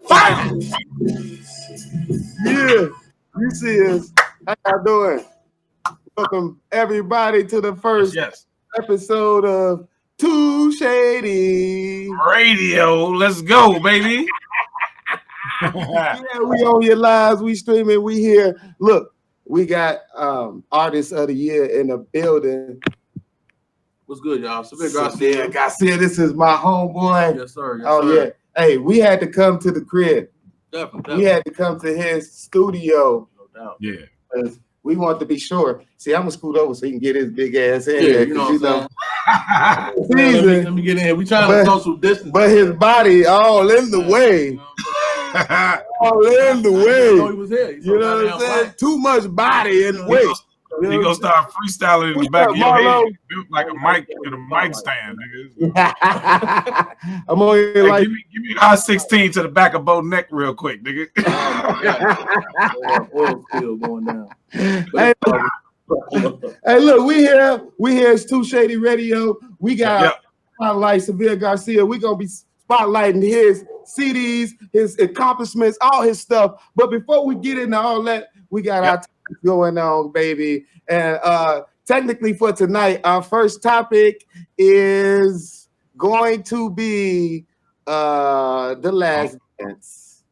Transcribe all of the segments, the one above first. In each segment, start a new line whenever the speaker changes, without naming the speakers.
Fine. Yeah, you see us. How y'all doing? Welcome everybody to the first episode of Tu-Shay'De
Radio. Let's go, baby.
Yeah, we on your lives. We streaming. We here. Look, we got Artist of the Year in the building.
What's good, y'all? Garcia.
Garcia, this is my homeboy.
Yes, sir. Yes,
sir. Yeah. Hey, we had to come to the crib.
Definitely.
We had to come to his studio.
No doubt.
Yeah.
We want to be sure. See, I'm gonna scoot over so he can get his big ass in
there.
Yeah,
you know what I'm
saying?
Let me get in here. We trying to social distance.
But his body all in the way. All in the way.
He was here.
You know what I'm saying? Too much body in the way.
You gonna start freestyling in the back of your head, built like a mic with a mic stand, nigga.
I'm only like,
give me R16 to the back of both neck real quick, nigga.
Oil spill going down.
Hey, look, we here. It's Tu-Shay'De Radio. We got spotlight Severe Garcia. We gonna be spotlighting his CDs, his accomplishments, all his stuff. But before we get into all that, we got our topics going on, baby. And technically for tonight, our first topic is going to be The Last Dance.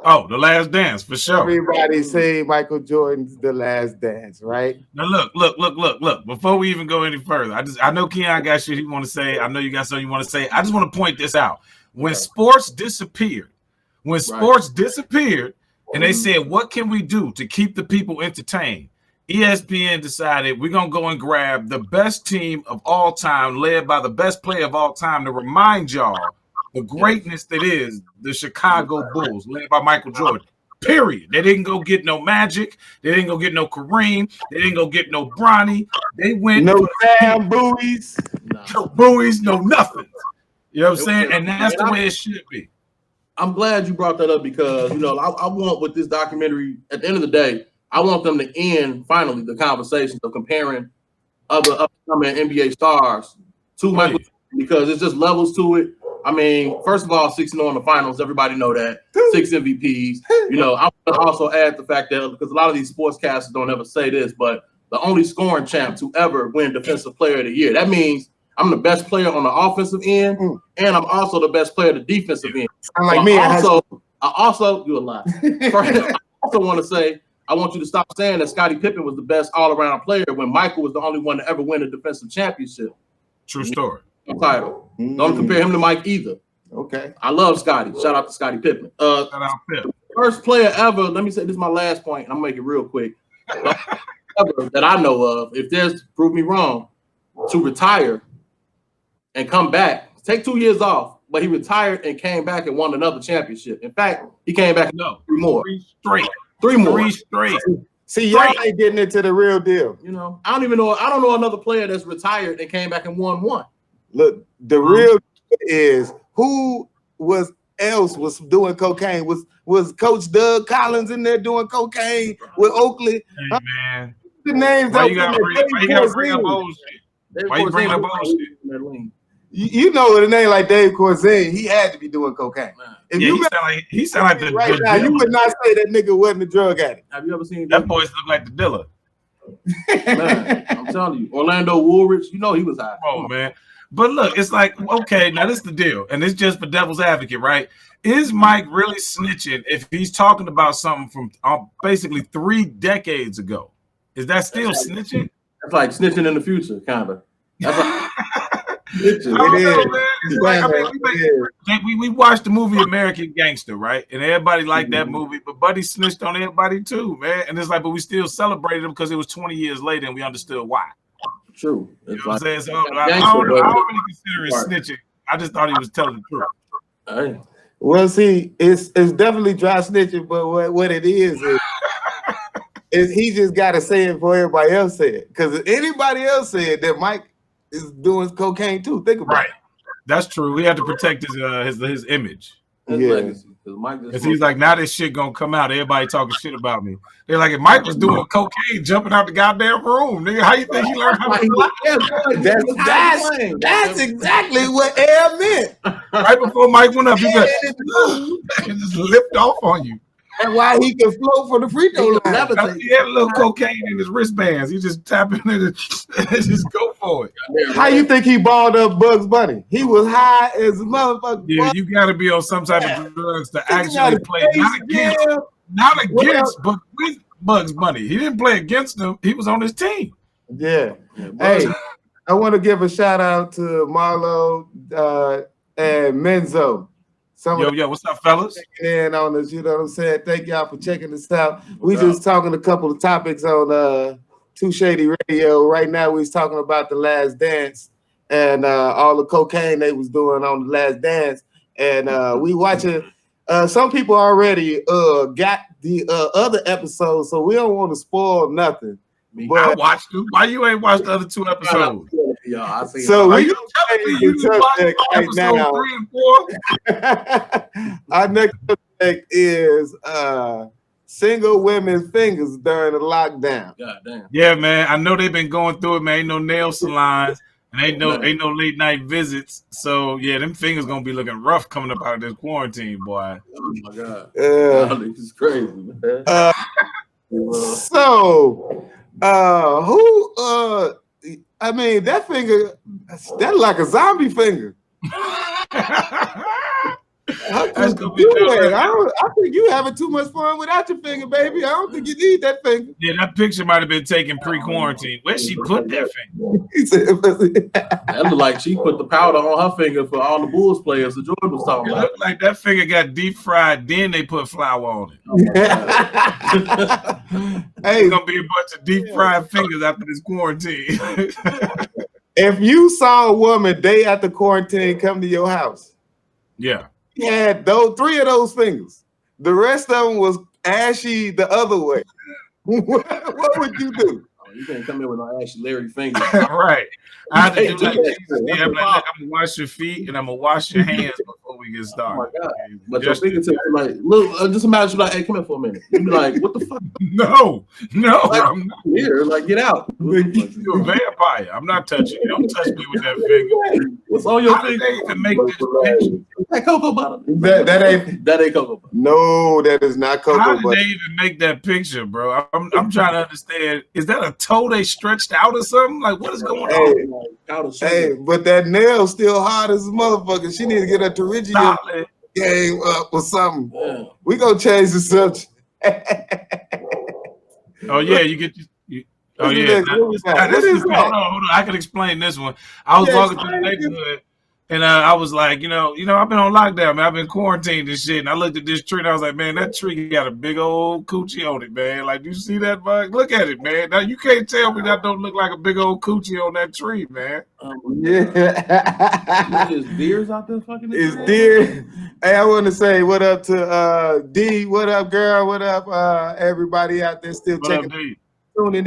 Oh, The Last Dance, for sure.
Everybody say Michael Jordan's The Last Dance, right?
Now look. Before we even go any further, I know Keon got shit he want to say. I know you got something you want to say. I just want to point this out. When sports disappeared, and they said, what can we do to keep the people entertained? ESPN decided we're going to go and grab the best team of all time, led by the best player of all time, to remind y'all the greatness that is the Chicago Bulls, led by Michael Jordan. Period. They didn't go get no Magic. They didn't go get no Kareem. They didn't go get no Bronny. They went
no damn buoys.
No buoys, no nothing. You know what I'm saying? And that's the way it should be.
I'm glad you brought that up because, you know, I want with this documentary, at the end of the day, I want them to end, finally, the conversations of comparing other upcoming NBA stars to Michael Jordan because it's just levels to it. I mean, first of all, 6-0 in the finals, everybody know that. 6 MVPs. You know, I'm going to also add the fact that, because a lot of these sportscasters don't ever say this, but the only scoring champ to ever win Defensive Player of the Year. That means I'm the best player on the offensive end, and I'm also the best player on the defensive end.
Like me.
I also do a lot. I also want to say, I want you to stop saying that Scottie Pippen was the best all-around player when Michael was the only one to ever win a defensive championship.
True story.
Title. Don't compare him to Mike either.
Okay.
I love Scottie. Shout out to Scottie Pippen.
Shout out Pippen.
First player ever, let me say this is my last point, and I'm gonna make it real quick. That I know of, if there's prove me wrong, to retire and come back, take 2 years off, but he retired and came back and won another championship. In fact, he came back and won 3 more. 3 more.
3 straight.
See, y'all ain't getting into the real deal.
You know, I don't know another player that's retired and came back and won 1.
Look, the real is who else was doing cocaine? Was Coach Doug Collins in there doing cocaine with Oakley?
Hey, man.
The names
Why you gotta bring up old shit? Why you bring up old shit?
You know a name like Dave Corzine, he had to be doing cocaine.
If he sound like the
right now, you would not say that nigga wasn't a drug addict.
Have you ever seen
that boys look like the dealer?
Man, I'm telling you, Orlando Woolrich, you know he was high.
Oh man. But look, it's like, okay, now this is the deal, and it's just for devil's advocate, right? Is Mike really snitching if he's talking about something from basically 3 decades ago? Is that still snitching?
That's like snitching in the future, kind of. That's like
we watched the movie American Gangster, right? And everybody liked that movie, but Buddy snitched on everybody too, man. And it's like, but we still celebrated him because it was 20 years later and we understood why.
True.
You know what I'm saying? So I don't really consider it snitching. I just thought he was telling the truth.
Right.
Well, see, it's definitely dry snitching, but what it is he just got to say it before everybody else said it. Because if anybody else said that Mike is doing cocaine too, think about it.
That's true. We have to protect his image.
Yeah.
Because he's like, now this shit gonna come out. Everybody talking shit about me. They're like, if Mike was doing cocaine, jumping out the goddamn room, nigga, how you think he learned how to fly?
That's exactly what Air meant.
Right before Mike went up, he just lipped off on you.
And why he can float for the free throw line.
He had a little cocaine in his wristbands. He just tap in and just go for it.
How you think he balled up Bugs Bunny? He was high as a motherfucker.
Yeah, you got to be on some type of drugs to actually play. Not against, but with Bugs Bunny. He didn't play against him. He was on his team.
Yeah. Hey, I want to give a shout out to Marlo and Menzo.
Yo, what's up, fellas?
And on us, you know what I'm saying? Thank y'all for checking this out. We just talking a couple of topics on Tu-Shay'De Radio. Right now, we're talking about The Last Dance and all the cocaine they was doing on The Last Dance. And we watching. Some people already got the other episodes, so we don't want to spoil nothing.
But I watched them. Why you ain't watched the other 2 episodes?
I see.
So
you telling me you watched episode 3 and 4?
Our next subject is single women's fingers during the lockdown.
God damn.
Yeah, man. I know they've been going through it, man. Ain't no nail salons and ain't no late night visits. So yeah, them fingers gonna be looking rough coming up out of this quarantine, boy.
Oh my God. This is crazy, man.
So I mean, that finger, that's like a zombie finger.
That's gonna be
I think you having too much fun without your finger, baby. I don't think you need that finger.
Yeah, that picture might have been taken pre-quarantine. Where she put that finger?
That looked like she put the powder on her finger for all the Bulls players that Jordan was talking about.
It looked like that finger got deep fried, then they put flour on it.
Hey,
it's gonna be a bunch of deep fried fingers after this quarantine.
If you saw a woman day after quarantine come to your house,
yeah,
he had 3 of those fingers. The rest of them was ashy the other way. What would you do?
You can't come in with no ashy Larry fingers.
Right. I have to do like I'm gonna wash your feet and I'm gonna wash your hands before we get started.
Oh my God. But your fingertips are like, look, just imagine like, hey, come here for a minute. You'd be like, what the fuck?
No,
like,
I'm not
here, like, get out.
You're a vampire. I'm not touching you. Don't touch me with that finger.
What's on your
finger?
finger?
They even make this picture?
That cocoa butter.
That ain't
cocoa butter.
No, that is not cocoa butter.
How did they even make that picture, bro? I'm trying to understand. Is that a toe they stretched out or something? Like, what is going on?
Hey, but that nail still hard as a motherfucker. She need to get a pterygium game up or something. Yeah. We gonna change the subject.
Oh yeah, you get. Oh yeah. Hold on. I can explain this one. I was walking through the neighborhood. And I was like, you know, I've been on lockdown, man. I've been quarantined and shit. And I looked at this tree and I was like, man, that tree got a big old coochie on it, man. Like, do you see that bug? Look at it, man. Now you can't tell me that don't look like a big old coochie on that tree, man.
Yeah. There's deers out there fucking.
It's deer. Hey, I want to say what up to D. What up, girl? What up, everybody out there still tuning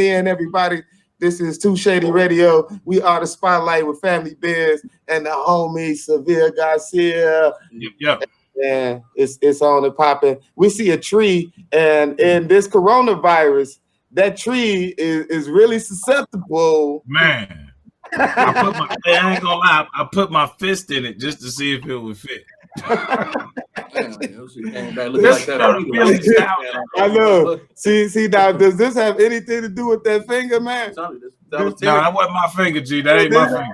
in, everybody. This is Tu-Shay'De Radio. We are the Spotlight with Family Biz and the homie Severe Garcia.
Yep.
And it's on and popping. We see a tree, and in this coronavirus, that tree is really susceptible.
Man, I ain't gonna lie. I put my fist in it just to see if it would fit.
I know. See now, does this have anything to do with that finger, man?
No, that wasn't my finger, G. That ain't my finger.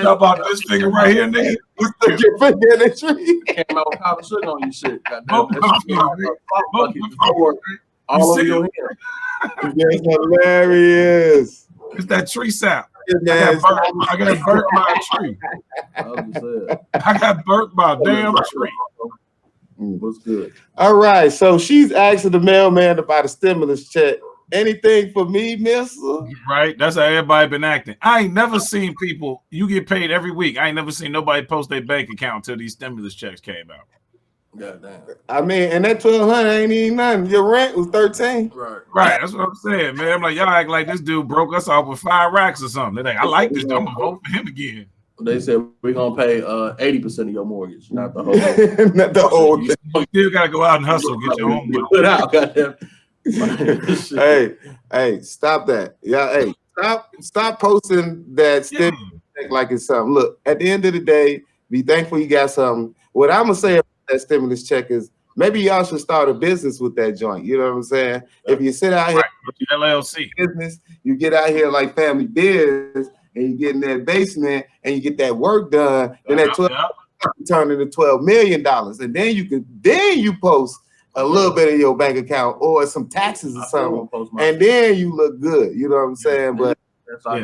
How about this finger right here, nigga?
You stuck your finger in the tree.
Came out with powder sugar on your shit.
All over
your
head. That's hilarious.
It's that tree sap. I got burnt by a tree. I got burnt by a damn tree.
What's good?
All right, so she's asking the mailman about a stimulus check. Anything for me, miss?
Right, that's how everybody been acting. I ain't never seen people. You get paid every week. I ain't never seen nobody post their bank account until these stimulus checks came out.
Goddamn.
I mean, and that 1,200 ain't even nothing. Your rent was 13.
Right. That's what I'm saying, man. I'm like, y'all act like this dude broke us off with 5 racks or something. They're like, I like this. I'm gonna vote for him again.
They said we're gonna pay 80% of your mortgage, not the whole.
Not the whole.
You still gotta go out and hustle, get your own money.
Put out, goddamn.
Hey, stop that. Yeah, hey, stop posting that stimulus check like it's something. Look, at the end of the day, be thankful you got something. What I'm gonna say about that stimulus check is maybe y'all should start a business with that joint. You know what I'm saying? If you sit out here,
LLC
business, you get out here like family biz, and you get in that basement and you get that work done, then that 12 turn into $12 million, and then you post a little bit of your bank account or some taxes or something, and then you look good. You know what I'm saying? But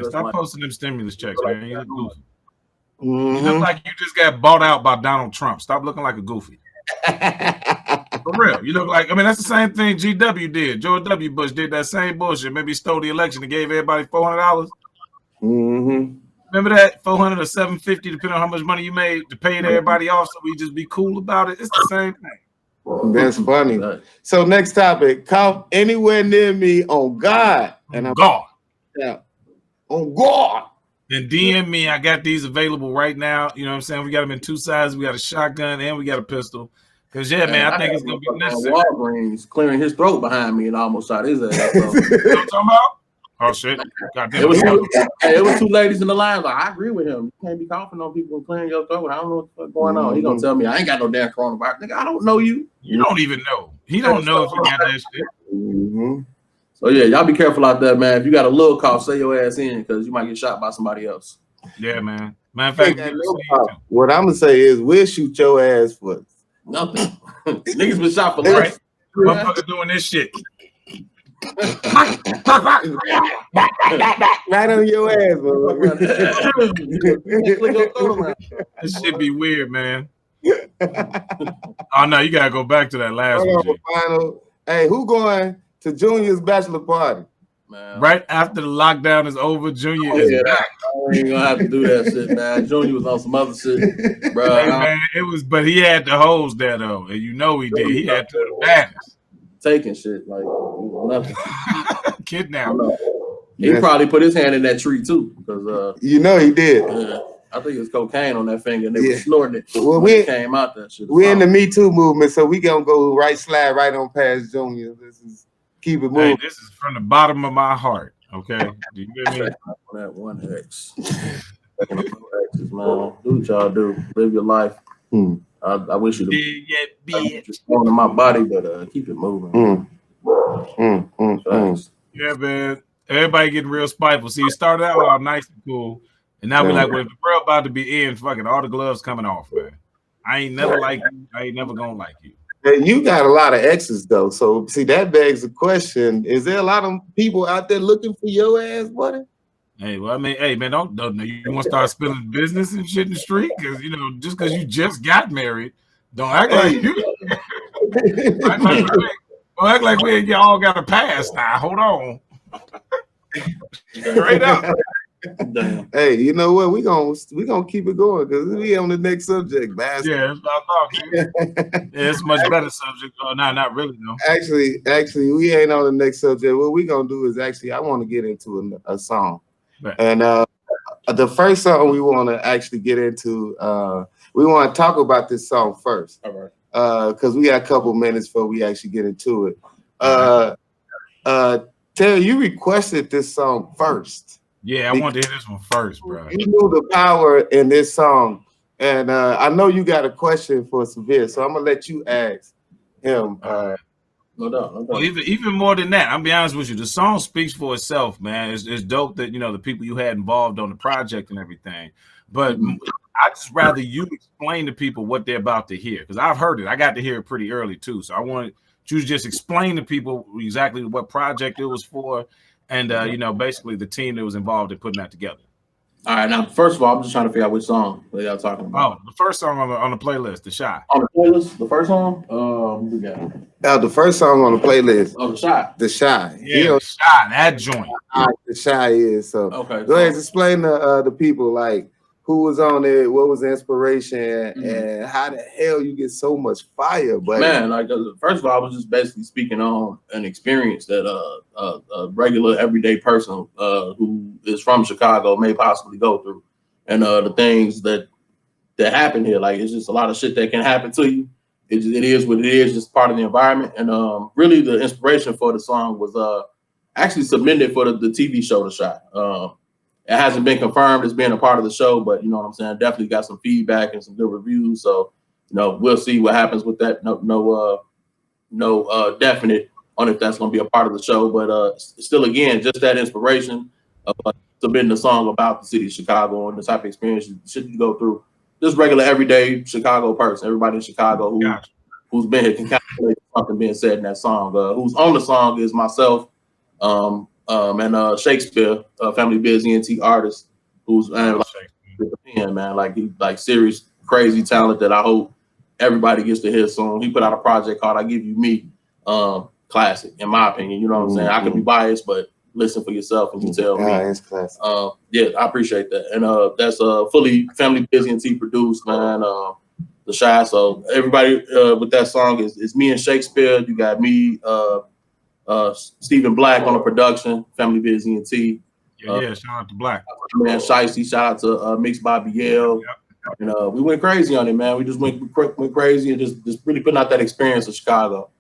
stop posting them stimulus checks, man. You look goofy. You look like you just got bought out by Donald Trump. Stop looking like a goofy. For real. You look like, I mean, that's the same thing GW did. George W. Bush did that same bullshit. Maybe he stole the election and gave everybody $400. Remember that? $400 or $750, depending on how much money you made to pay everybody off, so we just be cool about it. It's the same thing.
That's funny. So next topic, come anywhere near me on God. And I'm
God.
Yeah. On God.
And DM me. I got these available right now. You know what I'm saying? We got them in two sizes. We got a shotgun and we got a pistol. Because, yeah, man, I think it's going to be necessary.
Walgreens clearing his throat behind me and almost shot his ass. So.
You know what I'm talking about? Oh, shit.
It was two ladies in the line. Like, I agree with him. You can't be coughing on people and clearing your throat. I don't know what the fuck going on. He going to tell me, I ain't got no damn coronavirus. Nigga, I don't know you.
You don't even know. He don't know if you got that shit.
So, yeah, y'all be careful out there, man. If you got a little cough, say your ass in because you might get shot by somebody else.
Yeah, man. Matter of fact,
what I'm going to say is we'll shoot your ass for
nothing. Niggas been shot for life.
Motherfucker doing this shit.
Right on your ass, bro.
This shit be weird, man. Oh no, you gotta go back to that last one.
Final. Hey, who going to Junior's bachelor party?
Man.
Right after the lockdown is over, Junior is back.
I ain't gonna have to do that shit, man. Junior was on some other shit, bro.
Hey, man, it was, but he had the hoes there though, and you know he did. He had the baddest.
Taking shit like nothing.
Kidnapped.
He probably put his hand in that tree too, because
you know he did.
I think it was cocaine on that finger, and they were snorting it.
Well, we
came out that shit.
We're in the Me Too movement, so we gonna go slide right on past Junior. This is keep it moving.
Hey, this is from the bottom of my heart. Okay, do you hear me?
That one X. Man, do what y'all do. Live your life. I wish you to just on in my body, but keep it moving.
Yeah, man. Everybody getting real spiteful. See, you started out all nice and cool, and now we like, well, if the world about to be in, fucking all the gloves coming off, man. I ain't never like you. I ain't never gonna like you.
And you got a lot of exes though, so see that begs the question: is there a lot of people out there looking for your ass, buddy?
Hey, well, I mean, hey, man, don't you want to start spilling business and shit in the street? Because, you know, just because you just got married, don't act like you. Don't act like we ain't all got a pass now. Hold on. Straight up.
Hey, you know what? We gonna keep it going because we on the next subject. Basketball.
Yeah, that's what I thought. Yeah, it's a much better subject. Oh, no, not really, no.
Actually, we ain't on the next subject. What we gonna do is I want to get into a song. Right. And the first song we want to actually get into, we want to talk about this song first. All right. Because we got a couple minutes before we actually get into it. Terry, you requested this song first.
Yeah, I wanted to hear this one first, bro.
You knew the power in this song. And I know you got a question for Severe, so I'm going to let you ask him.
No doubt.
Well, even more than that, I'll be honest with you. The song speaks for itself, man. It's dope that, you know, the people you had involved on the project and everything. But I just rather you explain to people what they're about to hear, because I've heard it. I got to hear it pretty early too. So I wanted you to just explain to people exactly what project it was for, and you know, basically the team that was involved in putting that together.
All right, now first of all, I'm just trying to figure out which song that y'all talking about.
Oh, the first song on the playlist, The Shy.
On the playlist, the first song? We got
the first song on the playlist.
Oh, The Shy.
The Shy.
Yeah, The Shy, that joint.
The Shy is. So
okay.
Go ahead, explain to the people like who was on it, what was the inspiration, and how the hell you get so much fire, buddy.
Man, like first of all, I was just basically speaking on an experience that a regular everyday person who is from Chicago may possibly go through. and the things that happen here. Like, it's just a lot of shit that can happen to you. It is what it is, just part of the environment. And really the inspiration for the song was actually submitted for the TV show, Tu-Shay'De. It hasn't been confirmed as being a part of the show, but you know what I'm saying? Definitely got some feedback and some good reviews. So, you know, we'll see what happens with that. No definite on if that's going to be a part of the show, but still, again, just that inspiration of submitting a song about the city of Chicago and the type of experience you go through. Just regular, everyday Chicago person, everybody in Chicago who's been here can kind of relate to something being said in that song. Who's on the song is myself, and Shakespeare, Family Biz ENT artist, who's like serious, crazy talent that I hope everybody gets to hear soon. He put out a project called "I Give You Me," classic in my opinion. You know what I'm saying? I could be biased, but listen for yourself and you tell me.
It's classic.
Yeah, I appreciate that, and that's fully Family Biz ENT produced, man. The Shy. So everybody with that song is me and Shakespeare. You got me. Stephen Black on the production, Family Biz ENT.
Shout out to Black.
Man, Shiesty, shout out to Mixed by BL. And we went crazy on it, man. We just went crazy and just really putting out that experience of Chicago.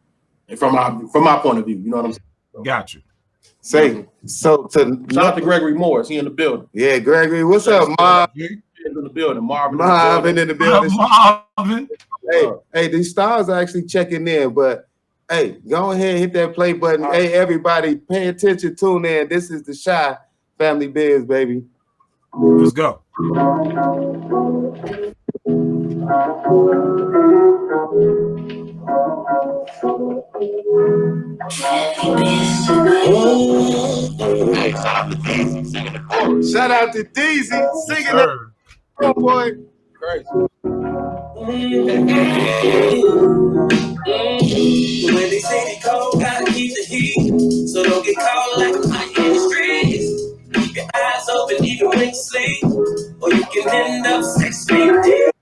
And from my point of view, you know what I'm saying?
Got you.
Shout out to Gregory Morris. He in the building.
Yeah, Gregory. What's up, Marvin?
In the building. Marvin
in the building.
Marvin.
Hey, these stars are actually checking in, but hey, go ahead and hit that play button. Hey, everybody, pay attention, tune in. This is the Shy Family Biz, baby.
Let's go.
Shout out to Deezy singing it. Oh boy,
crazy.
When they say they cold, gotta keep the heat, so don't get caught like a fire in the streets. Keep your eyes open even when you sleep, or you can end up 6 feet deep.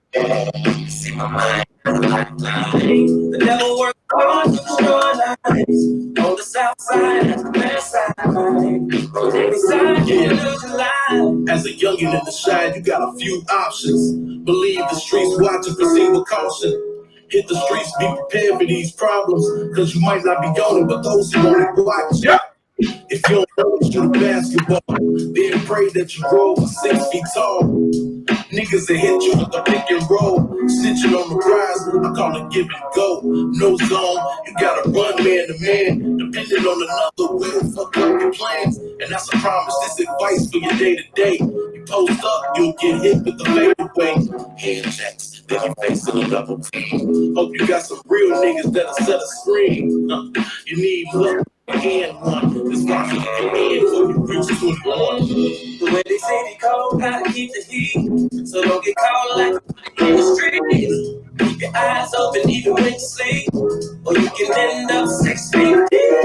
See my mind, the devil works hard to destroy lives. On the south side, that's the west side. On any side, you can lose your life.
As a youngin' in the Shine, you got a few options. Believe the streets, watch and proceed with caution. Hit the streets, be prepared for these problems, cause you might not be going, but those who want to watch.
Yeah.
If you don't know it's your basketball, then pray that you grow 6 feet tall. Niggas that hit you with the pick and roll, snitching on the prize, I call it give and go. No zone, you gotta run man to man. Depending on another will fuck up your plans, and that's a promise. This advice for your day to day. You post up, you'll get hit with the fadeaway. Hand checks, then you face a double team. Hope you got some real niggas that'll set a screen. You need luck. And one, this market you can end before you reach 21.
The way they say they cold, gotta keep the heat, so don't get caught like in the streets. Keep your eyes open even when you sleep, or you can end up 6 feet deep.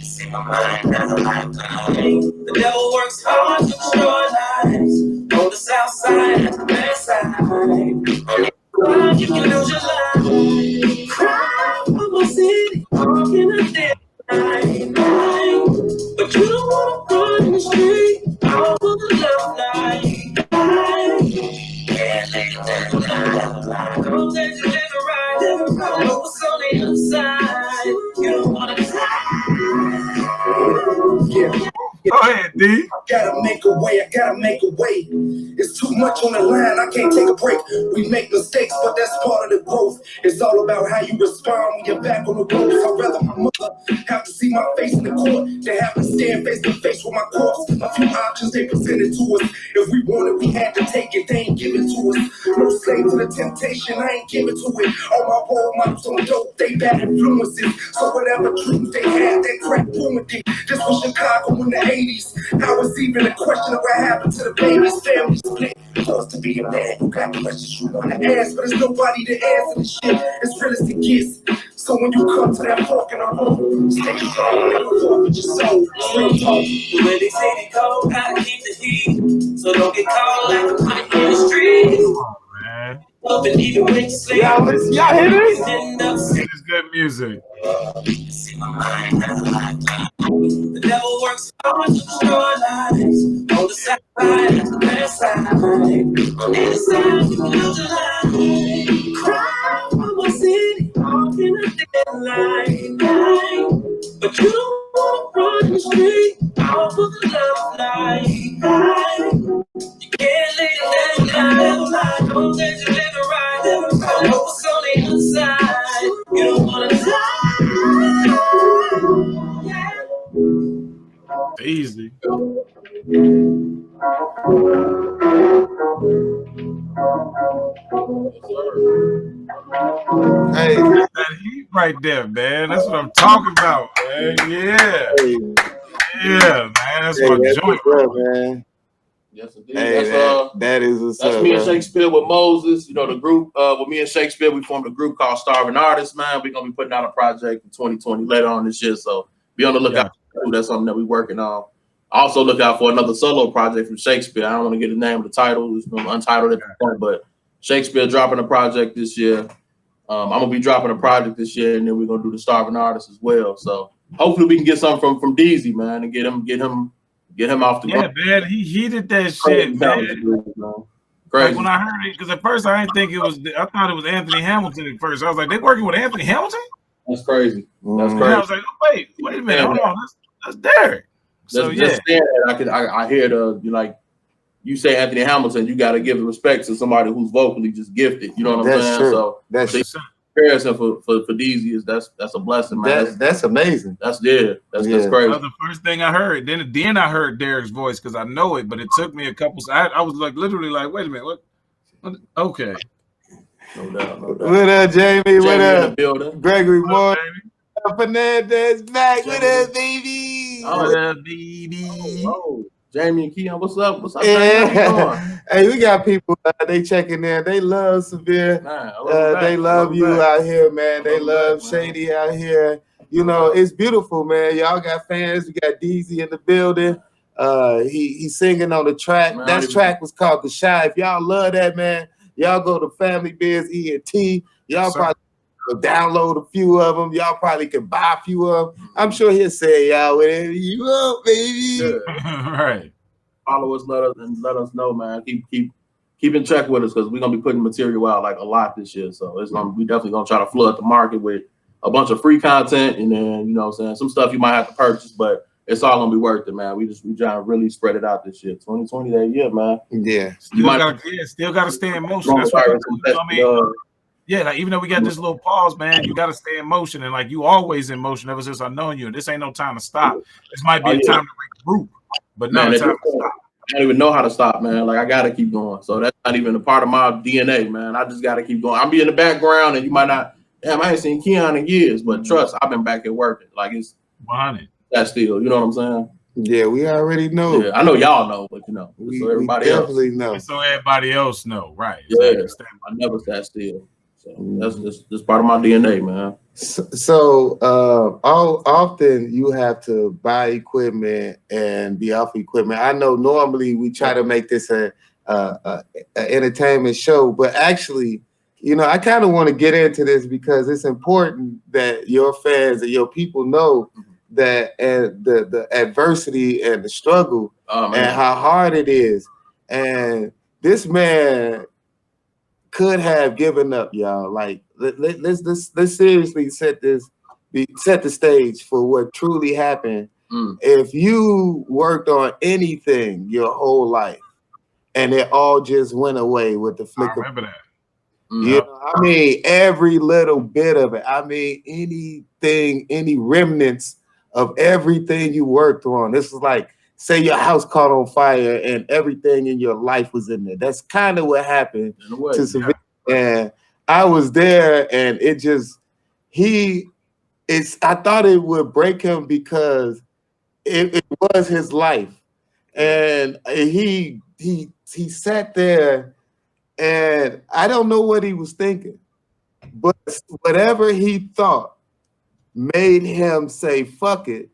See my mind, not a lifeline. The devil works hard to destroy lives. On the south side, that's the west side. You can lose your life. Cry for my city, walking a dead. But you don't wanna run in the street all for the love life. Don't take you never ride, know what's on the other side. You don't wanna die.
Go ahead, D.
I gotta make a way, I gotta make a way. It's too much on the line, I can't take a break. We make mistakes, but that's part of the growth. It's all about how you respond when you're back on the ropes. I'd rather my mother have to see my face in the court than have to stand face to face with my corpse. A few options they presented to us. If we wanted, we had to take it, they ain't give it to us. No slave to the temptation, I ain't give it to it. All my role models on dope, they bad influences. So whatever dreams they had, that crack ruined it. This was Chicago in the 80s. Now it's even a question of what happened to the baby's family split. Supposed to be a man, you got questions you wanna ask, but there's nobody to answer this shit. As real as it gets. So when you come to that fork in the home, stay strong, never forfeit your soul. Real talk.
The way they say they cold, gotta keep the heat, so don't get caught like a fight in the streets.
Man.
Open even when you sleep.
Y'all hear this?
It's good music.
See my mind, the devil works hard to destroy lives. On the side, on the best side. On either side, you can lose your life. Cry for my city, off in a dead light. But you don't want to run the street, off of the love light. You can't lay it down, lie. Don't let you live it right. I know what's on the inside. You don't want to die.
Easy.
Hey,
That heat right there, man. That's what I'm talking about, man. Yeah. Yeah, man. That's my joint,
man.
Yes, indeed.
Hey, that is what's
that's
up,
me and
bro.
Shakespeare with Moses. You know, the group with me and Shakespeare, we formed a group called Starving Artists, man. We're gonna be putting out a project in 2020 later on this year. So be on the lookout.
Yeah.
That's something that we're working on. Also look out for another solo project from Shakespeare. I don't want to get the name of the title, it's untitled at the point, but Shakespeare dropping a project this year. I'm gonna be dropping a project this year, and then we're gonna do the Starving Artists as well. So hopefully we can get something from DZ, man, and get him off the
ground. Man, he did that shit, man.
Crazy.
Like when I heard it, because at first I didn't think it was. I thought it was Anthony Hamilton at first. I was like, they working with Anthony Hamilton?
That's crazy. That's crazy.
And I was like, oh, wait a minute, hold on, that's Derek. So
I hear you say Anthony Hamilton, you got to give the respect to somebody who's vocally just gifted. You know what I'm saying?
True.
So
that's
comparison for DZ is that's a blessing, man.
That's amazing.
That's crazy.
That was the first thing I heard. Then I heard Derek's voice because I know it, but it took me a couple. I was like literally like, wait a minute, what? Okay.
No doubt.
What up, Jamie? What up, Gregory Moore? Fernandez back with us, baby.
What up, baby?
Jamie and Keon, what's up? What's up?
Yeah. Hey, we got people. They checking in. They love Severe. They love you out here, man. They love Shady out here. You know, it's beautiful, man. Y'all got fans. We got DZ in the building. He's singing on the track. Man, that track was called The Shy. If y'all love that, man, y'all go to Family Biz ENT. Y'all probably download a few of them. Y'all probably can buy a few of them. I'm sure he'll say y'all whatever you want, baby.
Right.
Follow us, let us know, man. Keep in check with us because we're gonna be putting material out like a lot this year. So we definitely gonna try to flood the market with a bunch of free content, and then you know what I'm saying, some stuff you might have to purchase, but it's all gonna be worth it, man. We trying to really spread it out this year. 2020 that year, man.
Yeah.
Still gotta stay in motion. That's what I mean. Yeah, like even though we got this little pause, man, you got to stay in motion, and like you always in motion ever since I known you. This ain't no time to stop. This might be a time to regroup, but not a time to stop.
I don't even know how to stop, man. Like I gotta keep going. So that's not even a part of my DNA, man. I just gotta keep going. I'll be in the background, and you might not. Damn, I ain't seen Keon in years, but trust, I've been back at working. Like it's
100.
That still, you know what I'm saying?
Yeah, we already know.
Yeah, I know y'all know, but so everybody
definitely
else
know.
So everybody else know, right?
Yeah, I never sat still. So that's just part of my DNA, man.
So often you have to buy equipment and be off equipment. I know normally we try to make this a entertainment show, but actually, you know, I kind of want to get into this because it's important that your fans and your people know that the adversity and the struggle and how hard it is. And this man could have given up, y'all. Like let's seriously set the stage for what truly happened. If you worked on anything your whole life and it all just went away with the flick of,
remember that.
You know, I mean, every little bit of it. I mean, anything, any remnants of everything you worked on. This is like, say your house caught on fire and everything in your life was in there. That's kind of what happened to Severe. And I was there, and it just I thought it would break him because it was his life, and he sat there. And I don't know what he was thinking, but whatever he thought made him say, fuck it.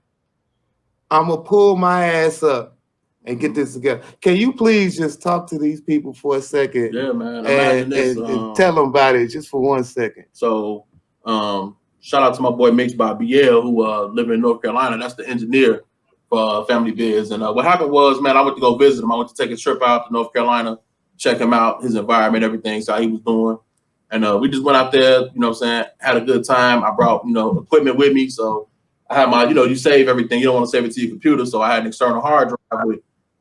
I'm going to pull my ass up and get this together. Can you please just talk to these people for a second?
Yeah, man. Imagine this.
And tell them about it just for 1 second.
So, shout out to my boy Mix by BL, who live in North Carolina. That's the engineer for Family Biz. And what happened was, man, I went to go visit him. I went to take a trip out to North Carolina, check him out, his environment, everything, so how he was doing. And we just went out there, you know what I'm saying, had a good time. I brought, equipment with me. So I had my, you save everything. You don't want to save it to your computer. So I had an external hard drive with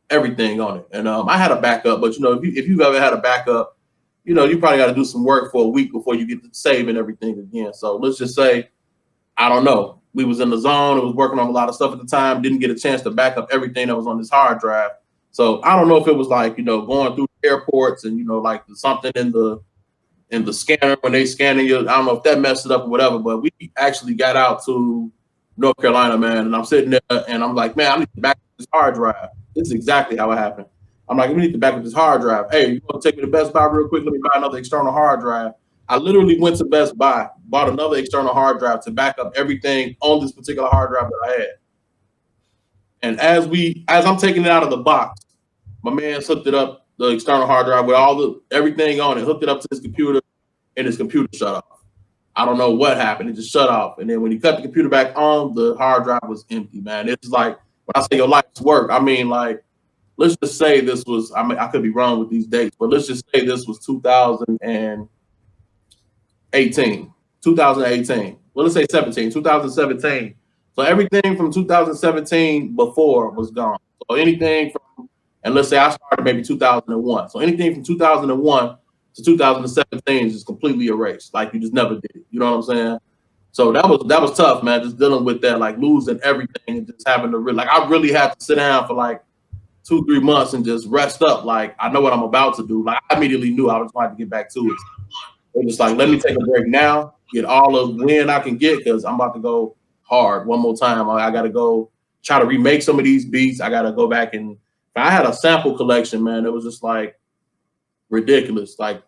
everything on it. And I had a backup, but if you've ever had a backup, you probably got to do some work for a week before you get to save and everything again. So let's just say, I don't know. We was in the zone. It was working on a lot of stuff at the time. Didn't get a chance to back up everything that was on this hard drive. So I don't know if it was like, going through airports and, like something in the scanner when they scanning you. I don't know if that messed it up or whatever, but we actually got out to North Carolina, man. And I'm sitting there and I'm like, man, I need to back up this hard drive. This is exactly how it happened. I'm like, we need to back up this hard drive. Hey, you want to take me to Best Buy real quick? Let me buy another external hard drive. I literally went to Best Buy, bought another external hard drive to back up everything on this particular hard drive that I had. And as I'm taking it out of the box, my man hooked it up, the external hard drive with everything on it, hooked it up to his computer, and his computer shut off. I don't know what happened. It just shut off. And then when he cut the computer back on, the hard drive was empty, man. It's like, when I say your life's work, I mean, like, let's just say this was, I could be wrong with these dates, but let's just say this was 2018. Well, let's say 2017. So everything from 2017 before was gone. So anything from, and let's say I started maybe 2001. So anything from 2001 to 2017 is just completely erased. Like you just never did it. You know what I'm saying? So that was tough, man. Just dealing with that, like losing everything and just having to I really had to sit down for like 2-3 months and just rest up. Like I know what I'm about to do. Like I immediately knew I was going to get back to it. It was like, let me take a break now, get all of when I can get, because I'm about to go hard one more time. I got to go try to remake some of these beats. I got to go back and I had a sample collection, man. It was just like ridiculous, like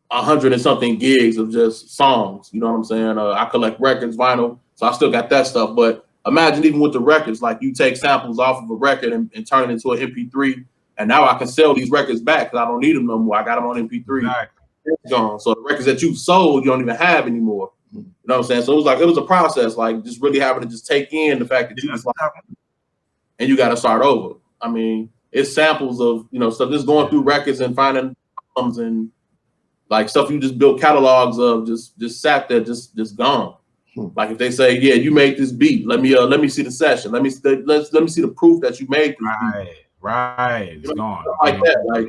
100 and something gigs of just songs. You know what I'm saying? I collect records, vinyl, so I still got that stuff. But imagine even with the records, like you take samples off of a record and turn it into an MP3, and now I can sell these records back because I don't need them no more. I got them on MP3. Exactly. It's gone. So the records that you sold, you don't even have anymore. You know what I'm saying? So it was a process, like just really having to just take in the fact that you just and you got to start over. I mean, it's samples of stuff just going through records and finding albums and like stuff you just built catalogs of, just sat there, just gone. Like if they say, yeah, you made this beat, let me see the session, let me see the proof that you made this beat.
Right, it's gone.
Stuff like that, like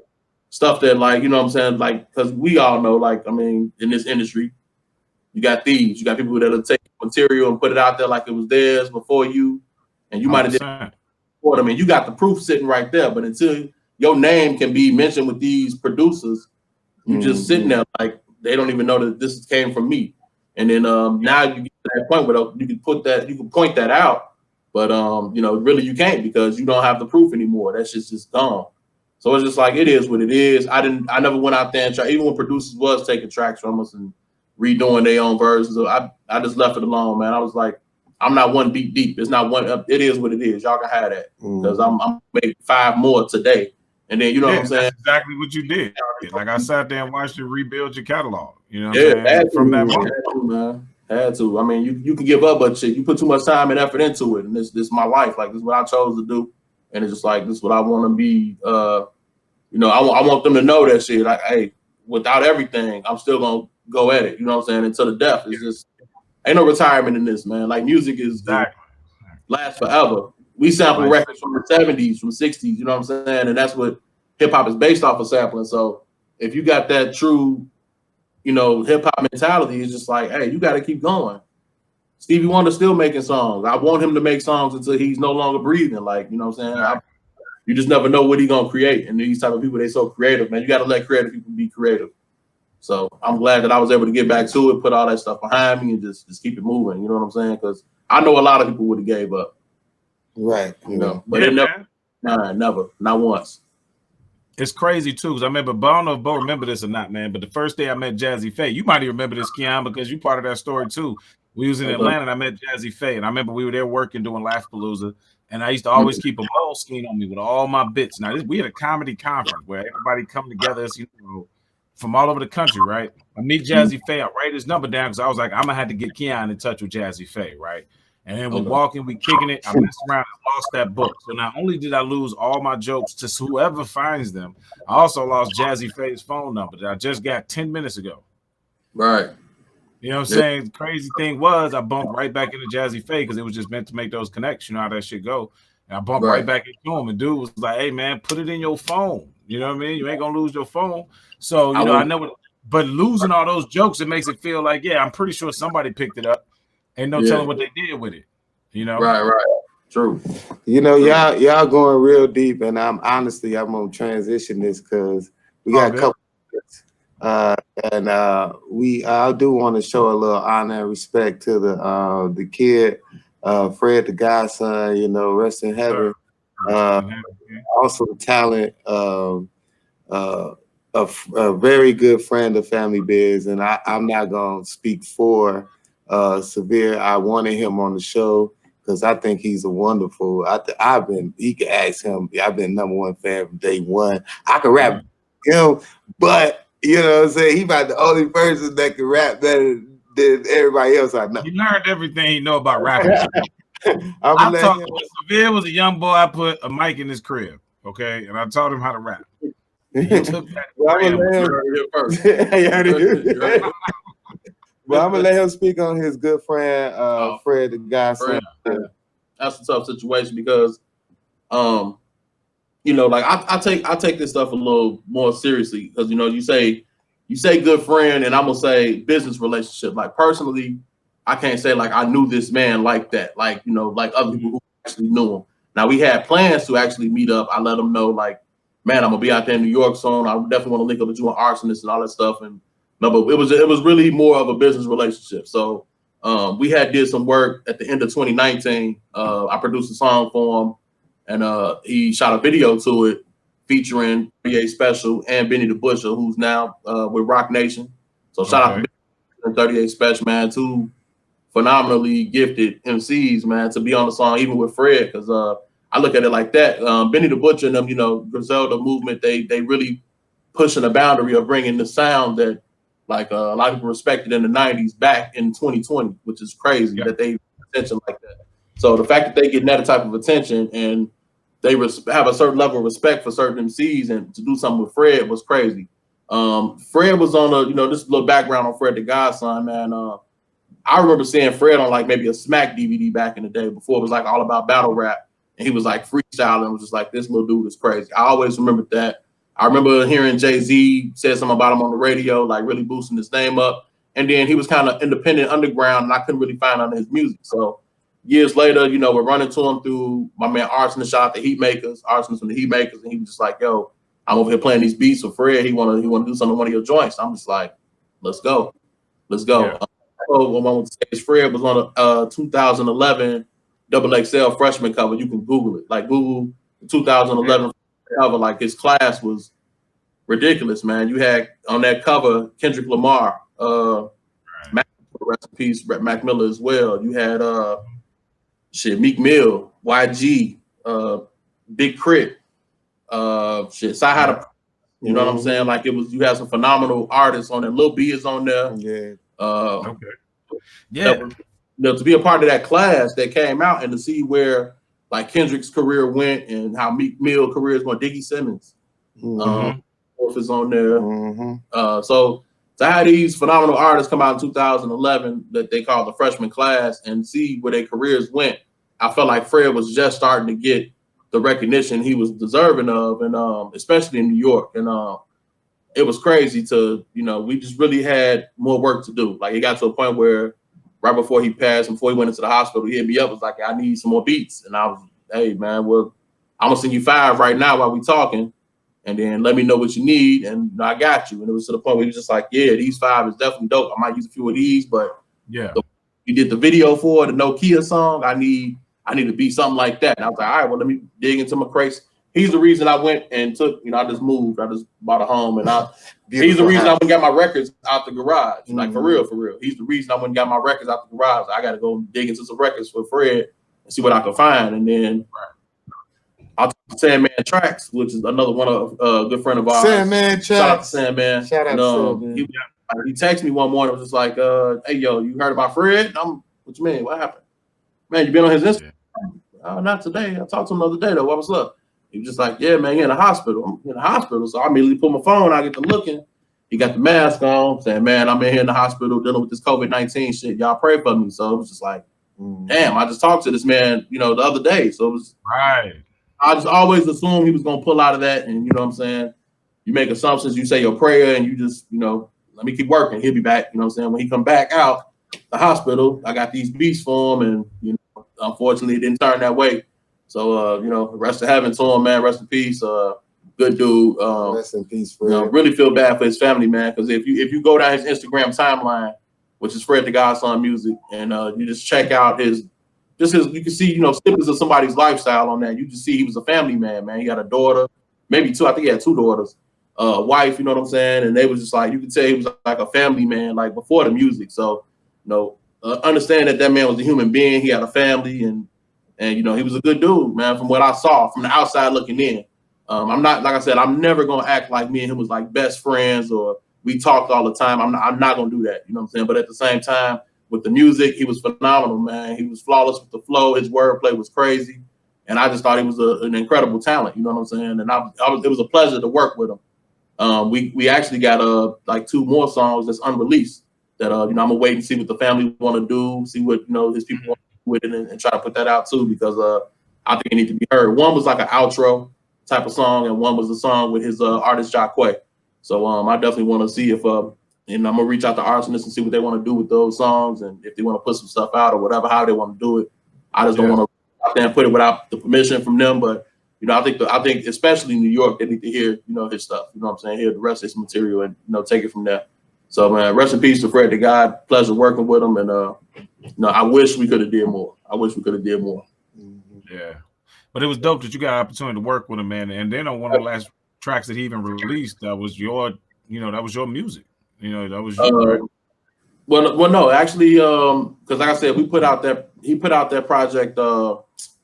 stuff that, like, you know what I'm saying, like, because we all know, like, I mean, in this industry, you got thieves, you got people that'll take material and put it out there like it was theirs before you, and you might have did it for them, and you got the proof sitting right there. But until your name can be mentioned with these producers, you just sitting there like they don't even know that this came from me. And then now you get to that point where you can point that out, but really you can't, because you don't have the proof anymore. That shit's just gone. So it's just like, it is what it is. I never went out there and tried, even when producers was taking tracks from us and redoing their own versions. I just left it alone, man. I was like, I'm not one beat deep. It's not one. It is what it is. Y'all can have that, because I'm making 5 more today. And then, you know what I'm saying?
That's exactly what you did. Like I sat there and watched you rebuild your catalog. You know what I'm saying? From that moment.
Had to. I mean, you can give up, but shit, you put too much time and effort into it. And this is my life. Like, this is what I chose to do. And it's just like, this is what I want to be. I want them to know that shit. Like, hey, without everything, I'm still going to go at it. You know what I'm saying? Until the death. It's just, ain't no retirement in this, man. Like, music is lasts forever. We sample records from the 70s, from 60s, you know what I'm saying? And that's what hip hop is based off of, sampling. So if you got that true, hip hop mentality, it's just like, hey, you got to keep going. Stevie Wonder's still making songs. I want him to make songs until he's no longer breathing. Like, you know what I'm saying? You just never know what he's going to create. And these type of people, they so creative, man. You got to let creative people be creative. So I'm glad that I was able to get back to it, put all that stuff behind me, and just keep it moving. You know what I'm saying? Because I know a lot of people would have gave up.
Right.
But it never, never, not once.
It's crazy too, because I remember, but I don't know if Bo remember this or not, man. But the first day I met Jazzy Faye, you might even remember this, Keon, because you part of that story too. We was in Atlanta and I met Jazzy Faye, and I remember we were there working doing Laughpalooza, And I used to always keep a moleskine on me with all my bits. Now, we had a comedy conference where everybody come together, you know, from all over the country, right? I meet Jazzy Faye. I write his number down because I was like, I'm going to have to get Keon in touch with Jazzy Faye, right? And then we walking, we kicking it. I messed around and lost that book. So not only did I lose all my jokes to whoever finds them, I also lost Jazzy Faye's phone number that I just got 10 minutes ago.
Right.
You know what I'm saying? The crazy thing was I bumped right back into Jazzy Faye because it was just meant to make those connections. You know how that shit go. And I bumped right back into him, and dude was like, hey, man, put it in your phone. You know what I mean? You ain't going to lose your phone. So, you know, I know, but losing all those jokes, it makes it feel like, yeah, I'm pretty sure somebody picked it up. Ain't no telling what they did with it. You know?
Right. True.
You know, y'all going real deep, and I'm gonna transition this because we got a couple and I do want to show a little honor and respect to the kid, Fred the godson, you know, rest in heaven. Also the talent, a very good friend of Family Biz, and I'm not gonna speak for Severe. I wanted him on the show because I think he's a wonderful. You can ask him. I've been #1 fan from day one. I can rap him, but you know what I'm saying? He about the only person that can rap better than everybody else I know.
He learned everything he know about rapping. I taught him when Severe was a young boy, I put a mic in his crib, okay? And I taught him how to rap. He took that.
Well, I'm gonna let him speak on his good friend, Fred the godson.
That's a tough situation because, you know, like I take this stuff a little more seriously because, you know, you say good friend, and I'm gonna say business relationship. Like personally, I can't say like I knew this man like that, like, you know, like other people who actually knew him. Now we had plans to actually meet up. I let him know, like, man, I'm gonna be out there in New York soon. I definitely want to link up with you on Arsonist and all that stuff. And no, but it was really more of a business relationship. So we did some work at the end of 2019. I produced a song for him, and he shot a video to it featuring 38 Special and Benny the Butcher, who's now with Rock Nation. So shout out to 38 Special, man, two phenomenally gifted MCs, man, to be on the song, even with Fred, because I look at it like that. Benny the Butcher and them, you know, Griselda movement, they really pushing the boundary of bringing the sound that like a lot of people respected in the 90s back in 2020, which is crazy that they attention like that. So the fact that they get that type of attention and they have a certain level of respect for certain MCs, and to do something with Fred was crazy. Fred was on you know, just a little background on Fred the Godson, man. I remember seeing Fred on like maybe a Smack DVD back in the day before it was like all about battle rap. And he was like freestyling and was just like, this little dude is crazy. I always remembered that. I remember hearing Jay-Z said something about him on the radio, like really boosting his name up. And then he was kind of independent underground, and I couldn't really find out his music. So years later, you know, we're running to him through my man Arsonist, shot the Heatmakers, Arsonist from the Heatmakers, and he was just like, yo, I'm over here playing these beats with Fred. He wanna do something on one of your joints. I'm just like, let's go. Yeah. Fred was on a 2011 XXL freshman cover. You can Google it. Like Google 2011 cover. Like his class was ridiculous, man. You had on that cover Kendrick Lamar, rest in peace, Mac Miller as well. You had Meek Mill, YG, Big Crit, Sci-Hi. You know what I'm saying? Like it was. You had some phenomenal artists on there. Lil B is on there.
Yeah.
You know, to be a part of that class that came out and to see where like Kendrick's career went and how Meek Mill career is going. Diggy Simmons, is on there. So to have these phenomenal artists come out in 2011 that they call the freshman class and see where their careers went, I felt like Fred was just starting to get the recognition he was deserving of, and especially in New York. And it was crazy to, you know, we just really had more work to do. Like it got to a point where right before he passed, before he went into the hospital, he hit me up, was like, I need some more beats. And I was, hey man, well, I'm gonna send you 5 right now while we talking, and then let me know what you need, and I got you. And it was to the point where he was just like, yeah, these 5 is definitely dope. I might use a few of these, but you did the video for the Nokia song. I need to be something like that. And I was like, all right, well, let me dig into my crates. He's the reason I went and took, you know, I just moved. I just bought a home, and he's the reason I went and got my records out the garage. Like for real. He's the reason I went and got my records out the garage. I got to go dig into some records for Fred and see what I could find. And then I'll talk to Sandman Tracks, which is another one of a good friend of ours.
Sandman Tracks.
Shout out to Sandman.
Shout out to Sandman.
He texted me one morning, was just like, hey, yo, you heard about Fred? What you mean? What happened? Man, you been on his Instagram? Not today. I talked to him the other day, though. What was up? He was just like, yeah, man, you're in the hospital. I'm in the hospital. So I immediately put my phone, I get to looking. He got the mask on, saying, man, I'm in here in the hospital dealing with this COVID-19 shit. Y'all pray for me. So it was just like, damn, I just talked to this man, the other day. So it was
right.
I just always assumed he was going to pull out of that. And you know what I'm saying? You make assumptions, you say your prayer, and you just, let me keep working. He'll be back. You know what I'm saying? When he come back out the hospital, I got these beats for him, and unfortunately, it didn't turn that way. So rest in heaven to him, man. Rest in peace. Good dude.
Rest in peace, Fred.
Really feel bad for his family, man. Because if you go down his Instagram timeline, which is Fred the Godson Music, and you just check out his, you can see snippets of somebody's lifestyle on that. You just see he was a family man. He had a daughter, maybe two. I think he had two daughters. Wife, you know what I'm saying? And they was just like, you could tell he was like a family man, like before the music. So, understand that man was a human being. He had a family, and he was a good dude, man. From what I saw from the outside looking in, I'm not, like I said, I'm never gonna act like me and him was like best friends or we talked all the time. I'm not gonna do that. You know what I'm saying? But at the same time, with the music, he was phenomenal, man. He was flawless with the flow. His wordplay was crazy, and I just thought he was an incredible talent. You know what I'm saying? And it was a pleasure to work with him. We actually got like 2 more songs that's unreleased that I'm gonna wait and see what the family want to do, see what his people want to do with it, and try to put that out too, because I think it needs to be heard. One was like an outro type of song, and one was a song with his artist Jacquay. So I definitely want to see if and I'm gonna reach out to arsonists and see what they want to do with those songs, and if they want to put some stuff out or whatever, how they want to do it. I just don't want to out there and put it without the permission from them, but. I think especially in New York, they need to hear, his stuff. You know what I'm saying? Hear the rest of his material and, take it from there. So, man, rest in peace to Fred the God. Pleasure working with him. And, I wish we could have did more.
Yeah. But it was dope that you got an opportunity to work with him, man. And then on one of the last tracks that he even released, that was your, that was your music. That was you, right?
Well, no, actually, because like I said, he put out that project, God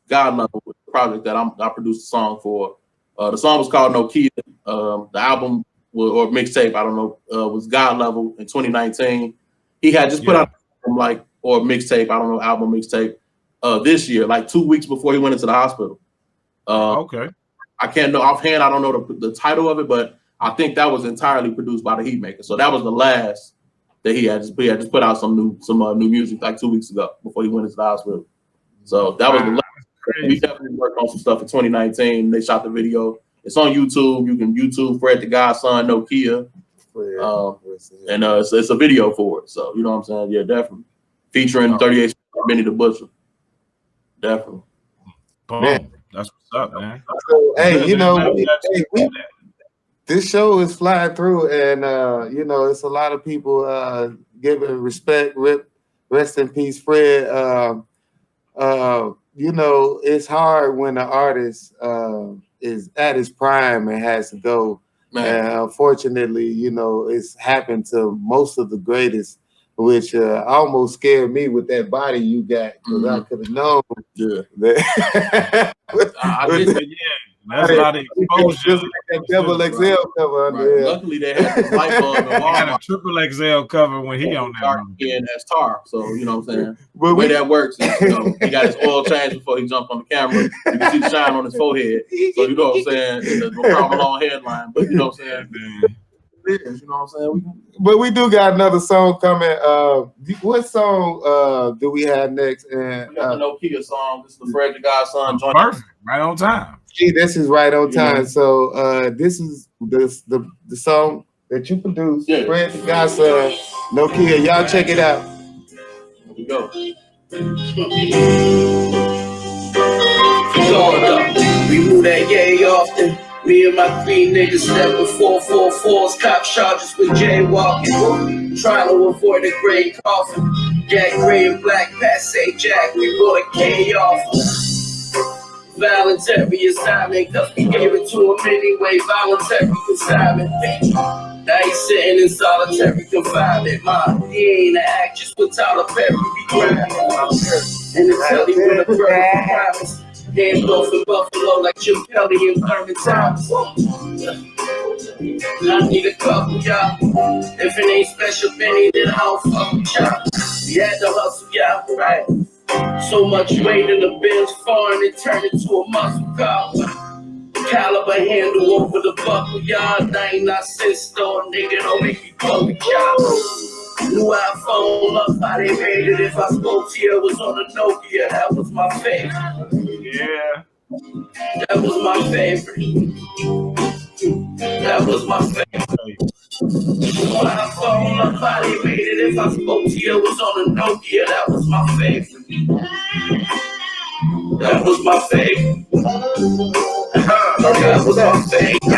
Level, project that I produced a song for. The song was called Nokia. The album or mixtape, I don't know, was God Level in 2019. He had just put out or mixtape, I don't know, album mixtape this year, like 2 weeks before he went into the hospital.
Okay.
I can't know offhand. I don't know the title of it, but I think that was entirely produced by the Heatmaker. So that was the last that he had just put out some new music like 2 weeks ago before he went into the hospital. So that was the last. We definitely worked on some stuff in 2019. They shot the video. It's on YouTube. You can YouTube Fred the Godson Nokia. And it's a video for it. So, you know what I'm saying? Yeah, definitely. Featuring 38 Benny the Butcher. Definitely.
Boom. That's what's up, man.
So, hey, this show is flying through, and it's a lot of people giving respect. Rest in peace, Fred. It's hard when an artist is at his prime and has to go. And unfortunately, it's happened to most of the greatest, which almost scared me with that body you got, because I could have known.
Yeah.
That's a lot of exposure.
That double XL cover under there.
Luckily, they had the light bulb and
they had a triple XL cover when he on that.
And that's tar. So, you know what I'm saying? The way that works is, he got his oil changed before he jumped on the camera. You can see the shine on his forehead. So, you know what I'm saying? And the long headline. But, you know what I'm saying? You know what I'm saying?
But we do got another song coming. What song do we have next? And
we got the Nokia song. This is the Fred the Godson joint.
Perfect. Right on time.
See, this is right on time. So this is the song that you produced, Fred the Godson, Nokia. Y'all check it out.
Here we go.
We move that yay often. Me and my 3 niggas step with 444s, cop charges with jaywalking. Trying to avoid a gray coffin. Jack gray and black passe Jack. We bought a K off. Voluntary assignment, cause we gave it to him anyway. Voluntary consignment. Now he's sitting in solitary confinement. He ain't an actress with Tyler Perry. Be grinding and the telly with a perfect promise. Hands off in Buffalo like Jim Kelly and Herman Thomas. I need a couple, y'all. If it ain't special Benny, then I don't fuck with y'all. We had to hustle, y'all, right? So much weight in the Benz foreign, it turned into a muscle car. Caliber handle over the buckle, y'all. 99-cent store, nigga, don't make me go with y'all. New iPhone up, how they made it. If I spoke to you, it was on a Nokia. That was my favorite.
Yeah.
That was my favorite. That was my favorite. New iPhone up, how they made it. If I spoke to you, it was on a Nokia. That was my favorite. That was my favorite. That was my favorite.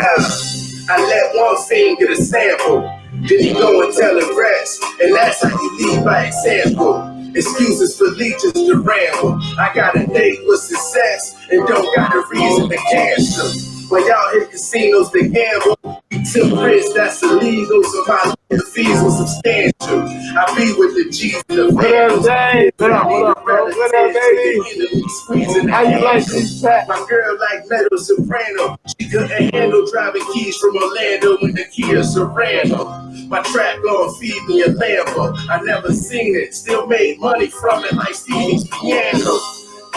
I let one fiend get a sample. Then he go and tell the rest. And that's how you lead by example. Excuses for legions to ramble. I got a date with success and don't got a reason to cancel. When y'all hit casinos to gamble, we took risks that's illegal, so my fees were substantial. I be with the G's and the
What up, Jay? What up, bro? What up, baby? How you like this track?
My girl like metal soprano. She couldn't handle driving keys from Orlando in the Kia Sorrento. My trap gon' feed me a Lambo. I never seen it, still made money from it like Stevie's piano.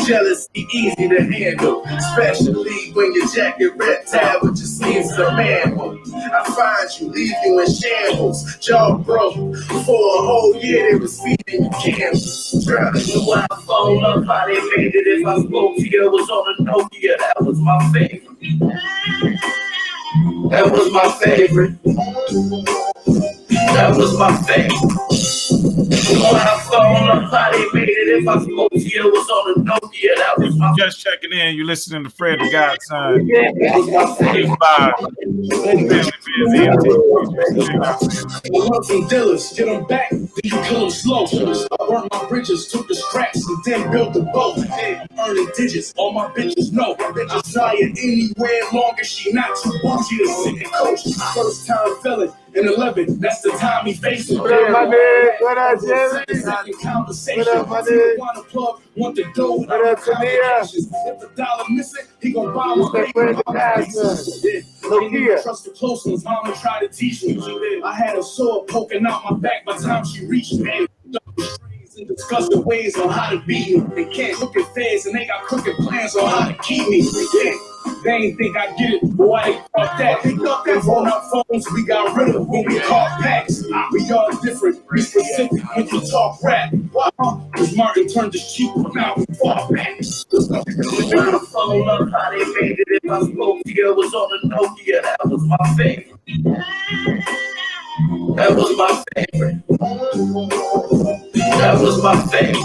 Jealousy easy to handle, especially when your jacket red tab with your sleeves a mammal. I find you, leave you in shambles, jaw broke. For a whole year they was feeding you candles.
New iPhone up, how they made it. If I spoke to you, it was on a Nokia. That was my favorite. That was my favorite. That was my favorite. New iPhone up, how they made it. If I spoke to you, it was on a Nokia. That was my
Just checking in. You listening to Fred the Godson.
That was my favorite.
Want some dealers, get them back, then you kill them slow. I burnt my bridges, took the scraps, and then built the boat. Earning digits, all my bitches know. Bitches fly it anywhere, long as she not too bougie to sit and coach. First time feeling in 11, that's the time he faced it.
What up, my nigga? What up, Jerry?
Conversation.
What up, my nigga?
Want to plug, want the dough.
What up, Tania?
If the dollar missing, he gon' buy my
That Fred the Godson. Nokia.
Trust the close ones, mama tried to teach me. I had a sword poking out my back by the time she reached me. And discuss the ways on how to beat me. They can't look at feds and they got crooked plans on how to keep me. They ain't think I get it, boy, they thought that. They thought that on our phones we got rid of when we caught packs. We all different, be specific when you talk rap. Why? Cause Martin turned his cheek, now we fall back.
New iPhone up, how they made it. If I spoke to you, it was on a Nokia. That was my favorite. That was my favorite. That was my favorite.